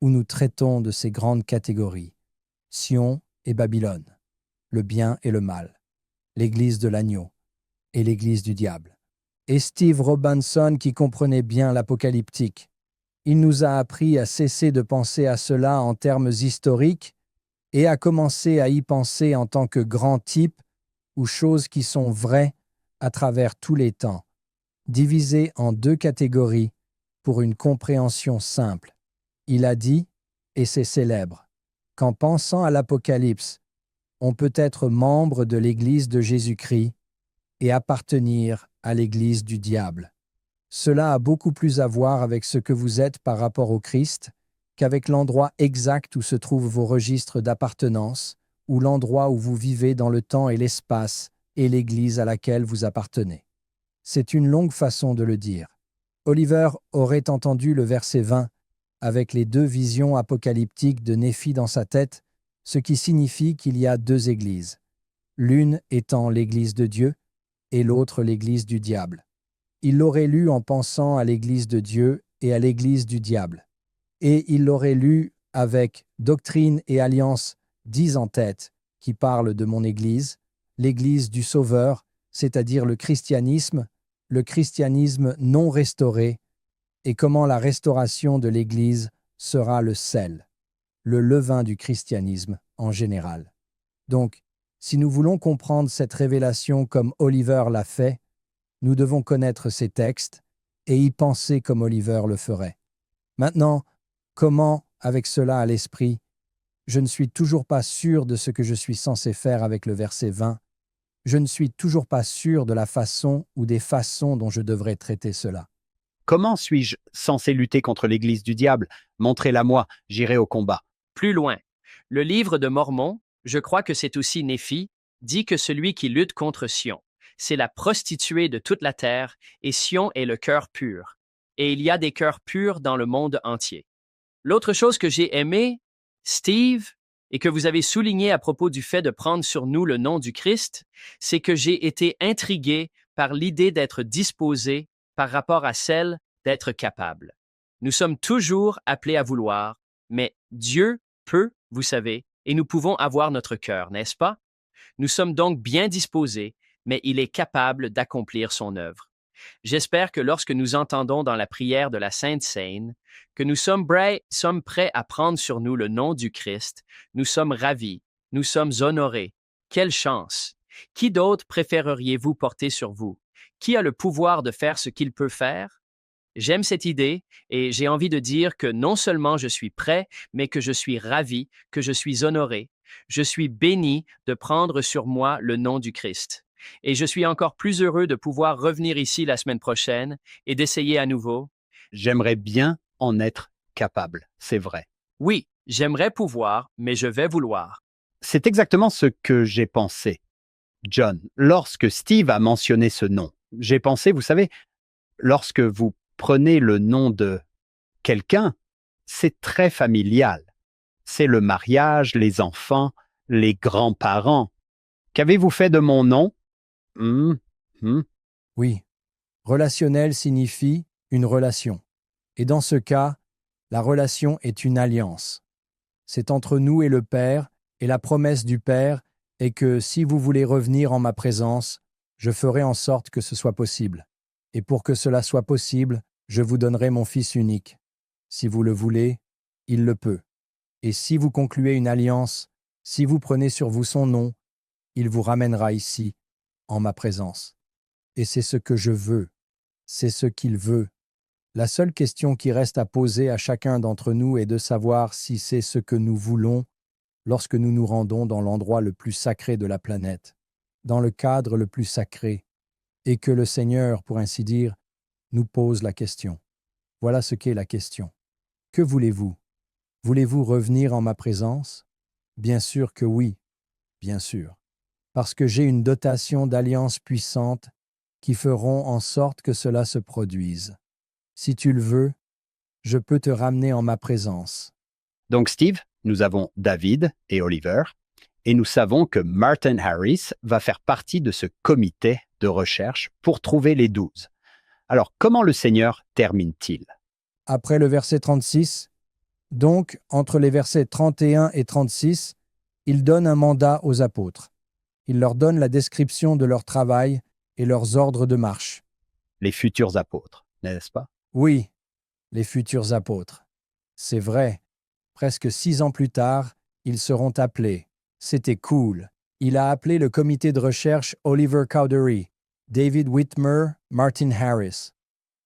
où nous traitons de ces grandes catégories, Sion et Babylone, le bien et le mal, l'église de l'agneau et l'église du diable. Et Steve Robinson qui comprenait bien l'apocalyptique, il nous a appris à cesser de penser à cela en termes historiques et à commencer à y penser en tant que grand type ou choses qui sont vraies à travers tous les temps, divisées en deux catégories pour une compréhension simple. Il a dit, et c'est célèbre, qu'en pensant à l'Apocalypse, on peut être membre de l'Église de Jésus-Christ et appartenir à l'Église du diable. Cela a beaucoup plus à voir avec ce que vous êtes par rapport au Christ qu'avec l'endroit exact où se trouvent vos registres d'appartenance ou l'endroit où vous vivez dans le temps et l'espace et l'Église à laquelle vous appartenez. C'est une longue façon de le dire. Oliver aurait entendu le verset 20 avec les deux visions apocalyptiques de Néphi dans sa tête, ce qui signifie qu'il y a deux églises, l'une étant l'Église de Dieu et l'autre l'Église du diable. Il l'aurait lu en pensant à l'Église de Dieu et à l'Église du diable. Et il l'aurait lu avec Doctrine et Alliance 10 en tête, qui parle de mon Église, l'Église du Sauveur, c'est-à-dire le christianisme non restauré, et comment la restauration de l'Église sera le sel, le levain du christianisme en général. Donc, si nous voulons comprendre cette révélation comme Oliver l'a fait, nous devons connaître ces textes et y penser comme Oliver le ferait. Maintenant, comment, avec cela à l'esprit, je ne suis toujours pas sûr de ce que je suis censé faire avec le verset 20. Je ne suis toujours pas sûr de la façon ou des façons dont je devrais traiter cela. Comment suis-je censé lutter contre l'Église du diable? Montrez-la-moi, j'irai au combat. Plus loin, le livre de Mormon, je crois que c'est aussi Néphi, dit que celui qui lutte contre Sion, c'est la prostituée de toute la terre, et Sion est le cœur pur. Et il y a des cœurs purs dans le monde entier. L'autre chose que j'ai aimé, Steve, et que vous avez souligné à propos du fait de prendre sur nous le nom du Christ, c'est que j'ai été intrigué par l'idée d'être disposé par rapport à celle d'être capable. Nous sommes toujours appelés à vouloir, mais Dieu peut, vous savez, et nous pouvons avoir notre cœur, n'est-ce pas? Nous sommes donc bien disposés, mais il est capable d'accomplir son œuvre. J'espère que lorsque nous entendons dans la prière de la Sainte Seine que nous sommes prêts à prendre sur nous le nom du Christ, nous sommes ravis, nous sommes honorés. Quelle chance! Qui d'autre préféreriez-vous porter sur vous? Qui a le pouvoir de faire ce qu'il peut faire? J'aime cette idée et j'ai envie de dire que non seulement je suis prêt, mais que je suis ravi, que je suis honoré. Je suis béni de prendre sur moi le nom du Christ. Et je suis encore plus heureux de pouvoir revenir ici la semaine prochaine et d'essayer à nouveau. J'aimerais bien en être capable, c'est vrai. Oui, j'aimerais pouvoir, mais je vais vouloir. C'est exactement ce que j'ai pensé. John, lorsque Steve a mentionné ce nom, j'ai pensé, vous savez, lorsque vous prenez le nom de quelqu'un, c'est très familial. C'est le mariage, les enfants, les grands-parents. Qu'avez-vous fait de mon nom? Oui, relationnel signifie une relation. Et dans ce cas, la relation est une alliance. C'est entre nous et le Père, et la promesse du Père est que si vous voulez revenir en ma présence, je ferai en sorte que ce soit possible. Et pour que cela soit possible, je vous donnerai mon Fils unique. Si vous le voulez, il le peut. Et si vous concluez une alliance, si vous prenez sur vous son nom, il vous ramènera ici, en ma présence. Et c'est ce que je veux. C'est ce qu'il veut. La seule question qui reste à poser à chacun d'entre nous est de savoir si c'est ce que nous voulons lorsque nous nous rendons dans l'endroit le plus sacré de la planète, dans le cadre le plus sacré, et que le Seigneur, pour ainsi dire, nous pose la question. Voilà ce qu'est la question. Que voulez-vous? Voulez-vous revenir en ma présence? Bien sûr que oui, bien sûr. Parce que j'ai une dotation d'alliances puissantes qui feront en sorte que cela se produise. Si tu le veux, je peux te ramener en ma présence. Donc Steve, nous avons David et Oliver, Et nous savons que Martin Harris va faire partie de ce comité de recherche pour trouver les 12. Alors, comment le Seigneur termine-t-il? Après le verset 36, donc entre les versets 31 et 36, il donne un mandat aux apôtres. Il leur donne la description de leur travail et leurs ordres de marche. Les futurs apôtres, n'est-ce pas? Oui, les futurs apôtres. C'est vrai, presque 6 ans plus tard, ils seront appelés. C'était cool. Il a appelé le comité de recherche Oliver Cowdery, David Whitmer, Martin Harris.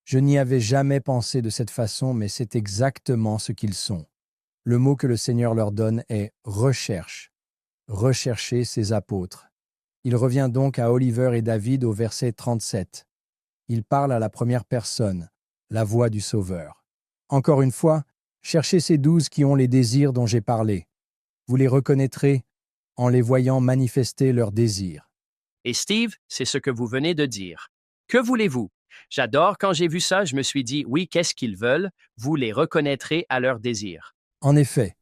Je n'y avais jamais pensé de cette façon, mais c'est exactement ce qu'ils sont. Le mot que le Seigneur leur donne est « recherche ». Rechercher ses apôtres. Il revient donc à Oliver et David au verset 37. Il parle à la première personne, la voix du Sauveur. Encore une fois, cherchez ces 12 qui ont les désirs dont j'ai parlé. Vous les reconnaîtrez en les voyant manifester leurs désirs. Et Steve, c'est ce que vous venez de dire. Que voulez-vous? J'adore quand j'ai vu ça, je me suis dit, oui, qu'est-ce qu'ils veulent? Vous les reconnaîtrez à leurs désirs. En effet,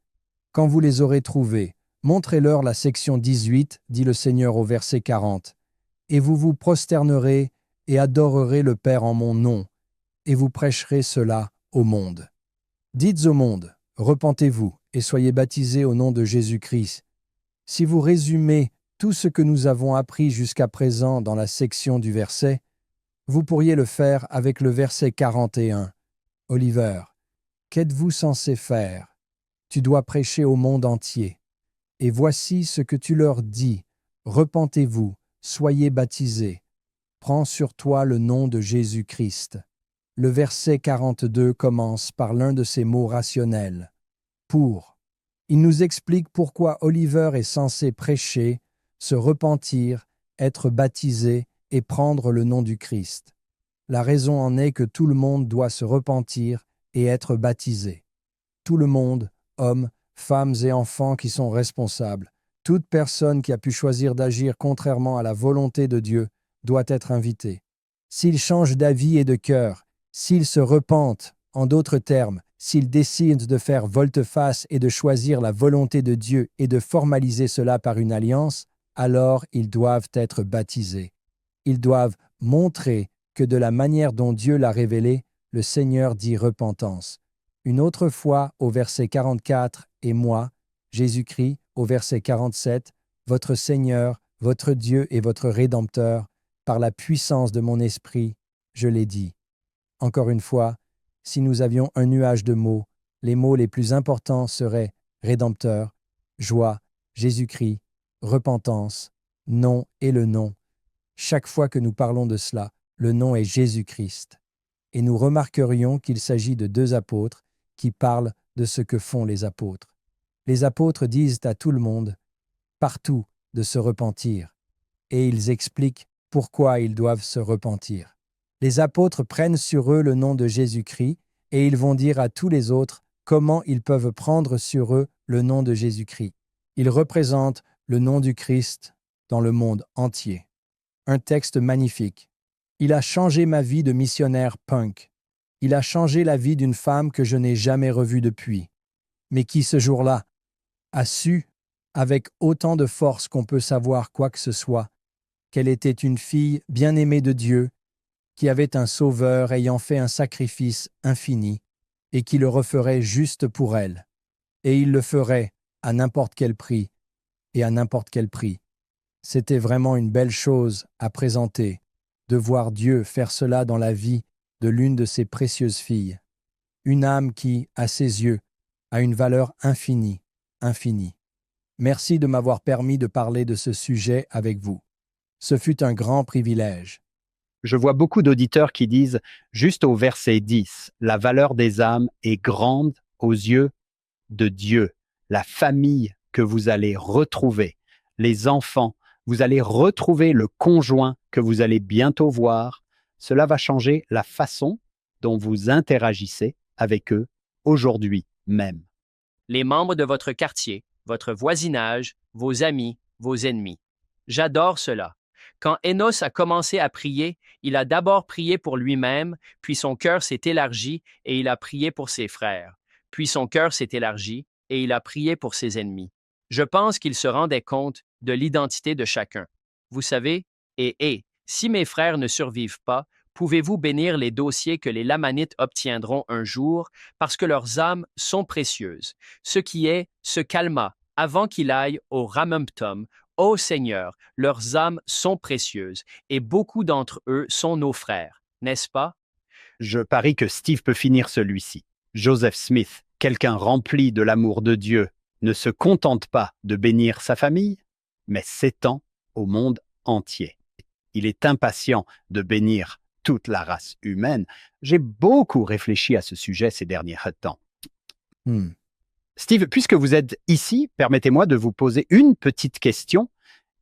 quand vous les aurez trouvés, montrez-leur la section 18, dit le Seigneur au verset 40, et vous vous prosternerez et adorerez le Père en mon nom, et vous prêcherez cela au monde. Dites au monde, repentez-vous et soyez baptisés au nom de Jésus-Christ. Si vous résumez tout ce que nous avons appris jusqu'à présent dans la section du verset, vous pourriez le faire avec le verset 41. Oliver, qu'êtes-vous censé faire? Tu dois prêcher au monde entier. Et voici ce que tu leur dis. Repentez-vous, soyez baptisés. Prends sur toi le nom de Jésus-Christ. Le verset 42 commence par l'un de ces mots rationnels. Pour. Il nous explique pourquoi Oliver est censé prêcher, se repentir, être baptisé et prendre le nom du Christ. La raison en est que tout le monde doit se repentir et être baptisé. Tout le monde, hommes, femmes et enfants qui sont responsables, toute personne qui a pu choisir d'agir contrairement à la volonté de Dieu doit être invitée. S'ils changent d'avis et de cœur, s'ils se repentent, en d'autres termes, s'ils décident de faire volte-face et de choisir la volonté de Dieu et de formaliser cela par une alliance, alors ils doivent être baptisés. Ils doivent montrer que de la manière dont Dieu l'a révélé, le Seigneur dit repentance. Une autre fois, au verset 44, et moi, Jésus-Christ, au verset 47, votre Seigneur, votre Dieu et votre Rédempteur, par la puissance de mon esprit, je l'ai dit. Encore une fois, si nous avions un nuage de mots, les mots les plus importants seraient Rédempteur, joie, Jésus-Christ, repentance, nom et le nom. Chaque fois que nous parlons de cela, le nom est Jésus-Christ. Et nous remarquerions qu'il s'agit de 2 apôtres qui parlent de ce que font les apôtres. Les apôtres disent à tout le monde, partout, de se repentir, et ils expliquent pourquoi ils doivent se repentir. Les apôtres prennent sur eux le nom de Jésus-Christ et ils vont dire à tous les autres comment ils peuvent prendre sur eux le nom de Jésus-Christ. Ils représentent le nom du Christ dans le monde entier. Un texte magnifique. Il a changé ma vie de missionnaire punk. Il a changé la vie d'une femme que je n'ai jamais revue depuis, mais qui ce jour-là a su, avec autant de force qu'on peut savoir quoi que ce soit, qu'elle était une fille bien-aimée de Dieu, qui avait un Sauveur ayant fait un sacrifice infini, et qui le referait juste pour elle. Et il le ferait à n'importe quel prix, et à n'importe quel prix. C'était vraiment une belle chose à présenter, de voir Dieu faire cela dans la vie de l'une de ses précieuses filles. Une âme qui, à ses yeux, a une valeur infinie, infinie. Merci de m'avoir permis de parler de ce sujet avec vous. Ce fut un grand privilège. Je vois beaucoup d'auditeurs qui disent, juste au verset 10, la valeur des âmes est grande aux yeux de Dieu. La famille que vous allez retrouver, les enfants, vous allez retrouver le conjoint que vous allez bientôt voir. Cela va changer la façon dont vous interagissez avec eux aujourd'hui même. Les membres de votre quartier, votre voisinage, vos amis, vos ennemis. J'adore cela. Quand Enos a commencé à prier, il a d'abord prié pour lui-même, puis son cœur s'est élargi et il a prié pour ses frères. Puis son cœur s'est élargi et il a prié pour ses ennemis. Je pense qu'il se rendait compte de l'identité de chacun. Vous savez, si mes frères ne survivent pas, pouvez-vous bénir les dossiers que les Lamanites obtiendront un jour, parce que leurs âmes sont précieuses. Ce qui est se calma avant qu'il aille au Ramamptum. Ô Seigneur, leurs âmes sont précieuses, et beaucoup d'entre eux sont nos frères, n'est-ce pas? Je parie que Steve peut finir celui-ci. Joseph Smith, quelqu'un rempli de l'amour de Dieu, ne se contente pas de bénir sa famille, mais s'étend au monde entier. Il est impatient de bénir toute la race humaine. J'ai beaucoup réfléchi à ce sujet ces derniers temps. Steve, puisque vous êtes ici, permettez-moi de vous poser une petite question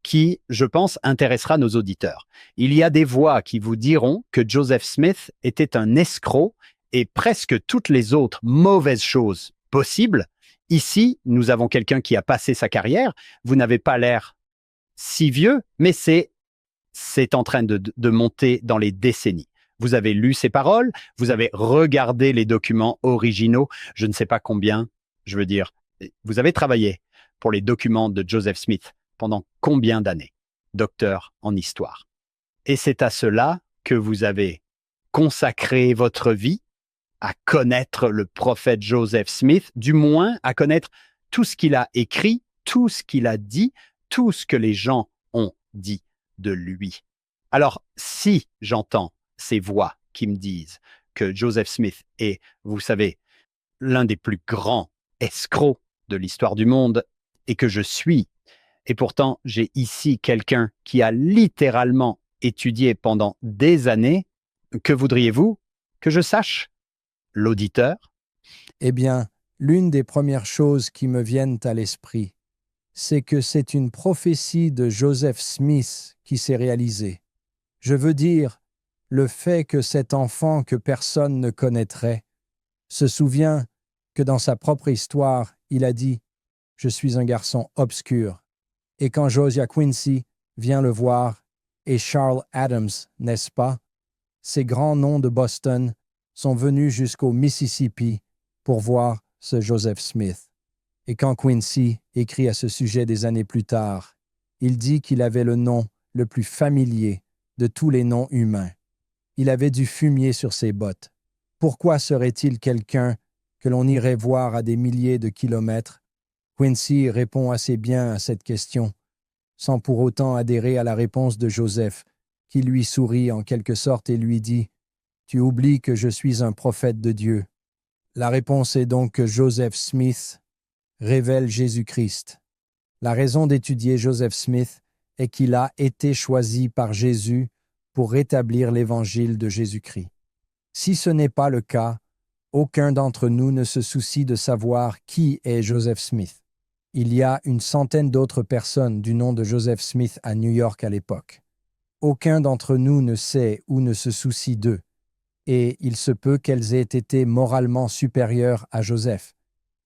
qui, je pense, intéressera nos auditeurs. Il y a des voix qui vous diront que Joseph Smith était un escroc et presque toutes les autres mauvaises choses possibles. Ici, nous avons quelqu'un qui a passé sa carrière. Vous n'avez pas l'air si vieux, mais c'est en train de monter dans les décennies. Vous avez lu ses paroles, vous avez regardé les documents originaux, je ne sais pas combien, je veux dire, vous avez travaillé pour les documents de Joseph Smith pendant combien d'années, docteur en histoire. Et c'est à cela que vous avez consacré votre vie, à connaître le prophète Joseph Smith, du moins à connaître tout ce qu'il a écrit, tout ce qu'il a dit, tout ce que les gens ont dit de lui. Alors, si j'entends ces voix qui me disent que Joseph Smith est, vous savez, l'un des plus grands escrocs de l'histoire du monde et que je suis, et pourtant j'ai ici quelqu'un qui a littéralement étudié pendant des années, que voudriez-vous que je sache, l'auditeur? Eh bien, l'une des premières choses qui me viennent à l'esprit, c'est que c'est une prophétie de Joseph Smith qui s'est réalisée. Je veux dire, le fait que cet enfant que personne ne connaîtrait se souvient que dans sa propre histoire, il a dit « Je suis un garçon obscur ». Et quand Josiah Quincy vient le voir, et Charles Adams, n'est-ce pas, ces grands noms de Boston sont venus jusqu'au Mississippi pour voir ce Joseph Smith. Et quand Quincy écrit à ce sujet des années plus tard, il dit qu'il avait le nom le plus familier de tous les noms humains. Il avait du fumier sur ses bottes. Pourquoi serait-il quelqu'un que l'on irait voir à des milliers de kilomètres? Quincy répond assez bien à cette question, sans pour autant adhérer à la réponse de Joseph, qui lui sourit en quelque sorte et lui dit « Tu oublies que je suis un prophète de Dieu. » La réponse est donc que Joseph Smith révèle Jésus-Christ. La raison d'étudier Joseph Smith est qu'il a été choisi par Jésus pour rétablir l'évangile de Jésus-Christ. Si ce n'est pas le cas, aucun d'entre nous ne se soucie de savoir qui est Joseph Smith. Il y a une centaine d'autres personnes du nom de Joseph Smith à New York à l'époque. Aucun d'entre nous ne sait ou ne se soucie d'eux, et il se peut qu'elles aient été moralement supérieures à Joseph.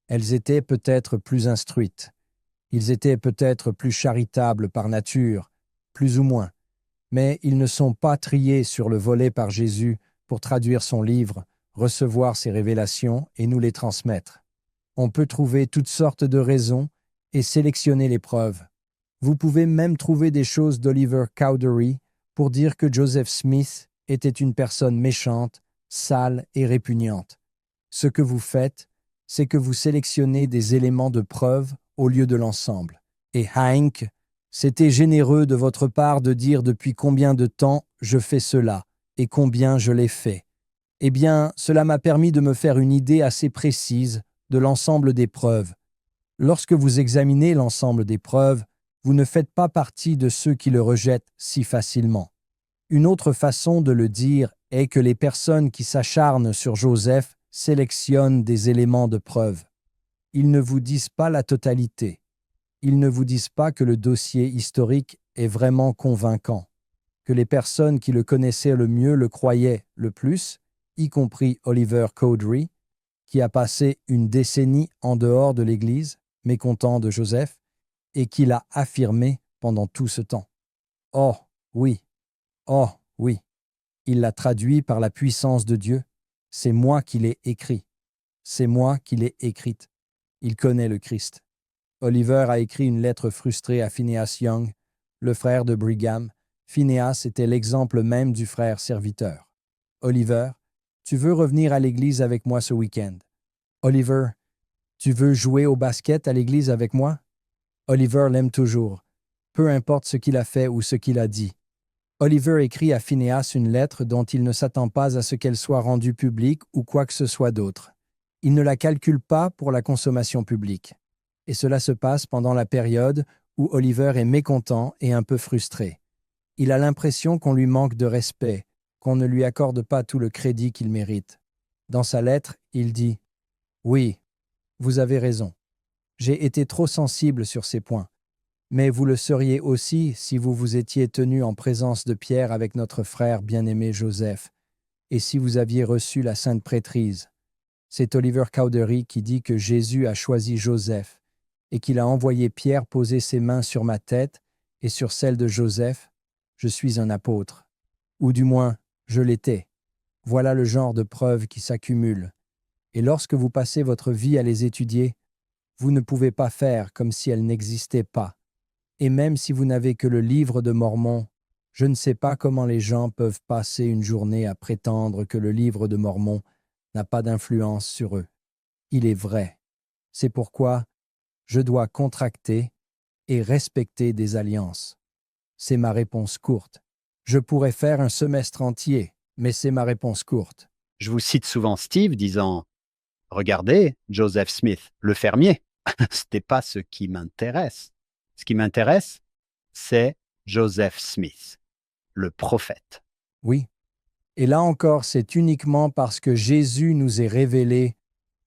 Elles étaient peut-être plus instruites. Ils étaient peut-être plus charitables par nature, plus ou moins. Mais ils ne sont pas triés sur le volet par Jésus pour traduire son livre, recevoir ses révélations et nous les transmettre. On peut trouver toutes sortes de raisons et sélectionner les preuves. Vous pouvez même trouver des choses d'Oliver Cowdery pour dire que Joseph Smith était une personne méchante, sale et répugnante. Ce que vous faites, c'est que vous sélectionnez des éléments de preuve au lieu de l'ensemble. Et Hank, c'était généreux de votre part de dire depuis combien de temps je fais cela et combien je l'ai fait. Eh bien, cela m'a permis de me faire une idée assez précise de l'ensemble des preuves. Lorsque vous examinez l'ensemble des preuves, vous ne faites pas partie de ceux qui le rejettent si facilement. Une autre façon de le dire est que les personnes qui s'acharnent sur Joseph sélectionnent des éléments de preuve. Ils ne vous disent pas la totalité. Ils ne vous disent pas que le dossier historique est vraiment convaincant, que les personnes qui le connaissaient le mieux le croyaient le plus, y compris Oliver Cowdery, qui a passé une décennie en dehors de l'Église, mécontent de Joseph, et qui l'a affirmé pendant tout ce temps. Oh oui, il l'a traduit par la puissance de Dieu. C'est moi qui l'ai écrit. C'est moi qui l'ai écrite. Il connaît le Christ. Oliver a écrit une lettre frustrée à Phineas Young, le frère de Brigham. Phineas était l'exemple même du frère serviteur. Oliver, tu veux revenir à l'église avec moi ce week-end? Oliver, tu veux jouer au basket à l'église avec moi? Oliver l'aime toujours, peu importe ce qu'il a fait ou ce qu'il a dit. Oliver écrit à Phineas une lettre dont il ne s'attend pas à ce qu'elle soit rendue publique ou quoi que ce soit d'autre. Il ne la calcule pas pour la consommation publique. Et cela se passe pendant la période où Oliver est mécontent et un peu frustré. Il a l'impression qu'on lui manque de respect, qu'on ne lui accorde pas tout le crédit qu'il mérite. Dans sa lettre, il dit « Oui, vous avez raison. J'ai été trop sensible sur ces points. Mais vous le seriez aussi si vous vous étiez tenu en présence de Pierre avec notre frère bien-aimé Joseph, et si vous aviez reçu la sainte prêtrise. C'est Oliver Cowdery qui dit que Jésus a choisi Joseph, et qu'il a envoyé Pierre poser ses mains sur ma tête et sur celle de Joseph. Je suis un apôtre. Ou du moins, je l'étais. Voilà le genre de preuves qui s'accumulent. Et lorsque vous passez votre vie à les étudier, vous ne pouvez pas faire comme si elles n'existaient pas. Et même si vous n'avez que le livre de Mormon, je ne sais pas comment les gens peuvent passer une journée à prétendre que le livre de Mormon n'a pas d'influence sur eux. Il est vrai. C'est pourquoi je dois contracter et respecter des alliances. C'est ma réponse courte. Je pourrais faire un semestre entier, mais c'est ma réponse courte. Je vous cite souvent Steve disant « Regardez, Joseph Smith, le fermier, ce n'est pas ce qui m'intéresse. Ce qui m'intéresse, c'est Joseph Smith, le prophète. » Oui. Et là encore, c'est uniquement parce que Jésus nous est révélé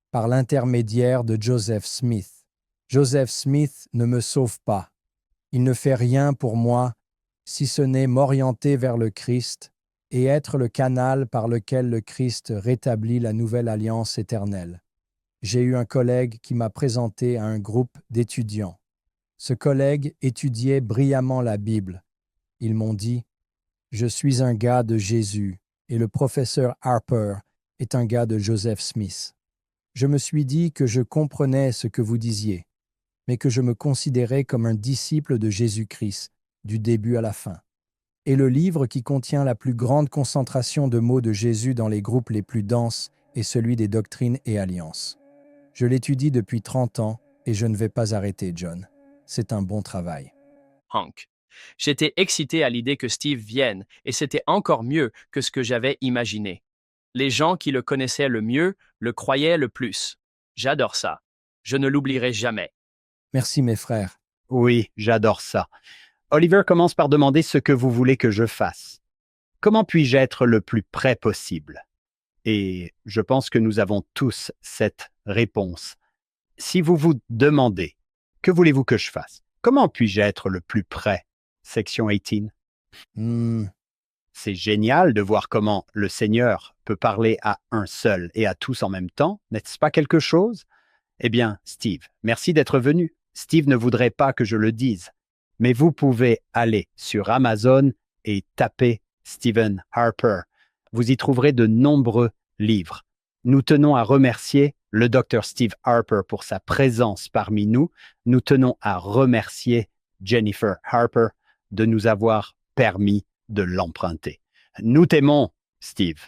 par l'intermédiaire de Joseph Smith. Joseph Smith ne me sauve pas. Il ne fait rien pour moi, si ce n'est m'orienter vers le Christ et être le canal par lequel le Christ rétablit la nouvelle alliance éternelle. J'ai eu un collègue qui m'a présenté à un groupe d'étudiants. Ce collègue étudiait brillamment la Bible. Ils m'ont dit « Je suis un gars de Jésus et le professeur Harper est un gars de Joseph Smith. » Je me suis dit que je comprenais ce que vous disiez, mais que je me considérais comme un disciple de Jésus-Christ, du début à la fin. Et le livre qui contient la plus grande concentration de mots de Jésus dans les groupes les plus denses est celui des Doctrines et Alliances. Je l'étudie depuis 30 ans et je ne vais pas arrêter, John. C'est un bon travail. Hank. J'étais excité à l'idée que Steve vienne, et c'était encore mieux que ce que j'avais imaginé. Les gens qui le connaissaient le mieux le croyaient le plus. J'adore ça. Je ne l'oublierai jamais. Merci, mes frères. Oui, j'adore ça. Oliver commence par demander ce que vous voulez que je fasse. Comment puis-je être le plus près possible? Et je pense que nous avons tous cette réponse. Si vous vous demandez, que voulez-vous que je fasse? Comment puis-je être le plus près? Section 18. C'est génial de voir comment le Seigneur peut parler à un seul et à tous en même temps. N'est-ce pas quelque chose? Eh bien, Steve, merci d'être venu. Steve ne voudrait pas que je le dise, mais vous pouvez aller sur Amazon et taper Stephen Harper. Vous y trouverez de nombreux livres. Nous tenons à remercier le Dr Steve Harper pour sa présence parmi nous. Nous tenons à remercier Jennifer Harper de nous avoir permis de l'emprunter. Nous t'aimons, Steve.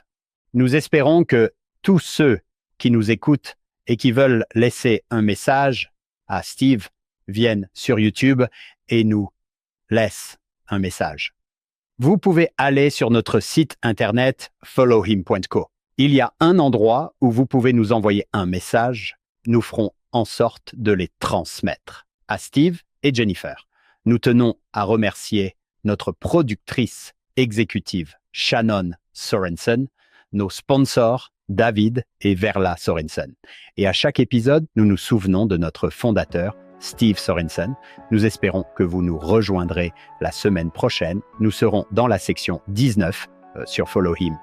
Nous espérons que tous ceux qui nous écoutent et qui veulent laisser un message à Steve viennent sur YouTube et nous laissent un message. Vous pouvez aller sur notre site internet followhim.co. Il y a un endroit où vous pouvez nous envoyer un message. Nous ferons en sorte de les transmettre à Steve et Jennifer. Nous tenons à remercier notre productrice exécutive, Shannon Sorensen, nos sponsors, David et Verla Sorensen. Et à chaque épisode, nous nous souvenons de notre fondateur, Steve Sorensen. Nous espérons que vous nous rejoindrez la semaine prochaine. Nous serons dans la section 19 sur Follow Him.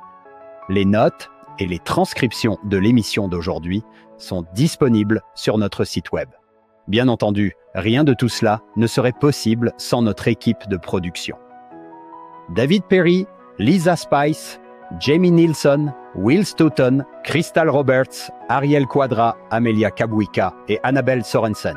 Les notes et les transcriptions de l'émission d'aujourd'hui sont disponibles sur notre site web. Bien entendu, rien de tout cela ne serait possible sans notre équipe de production. David Perry, Lisa Spice, Jamie Nilsson, Will Stoughton, Crystal Roberts, Ariel Quadra, Amelia Kabuika et Annabelle Sorensen.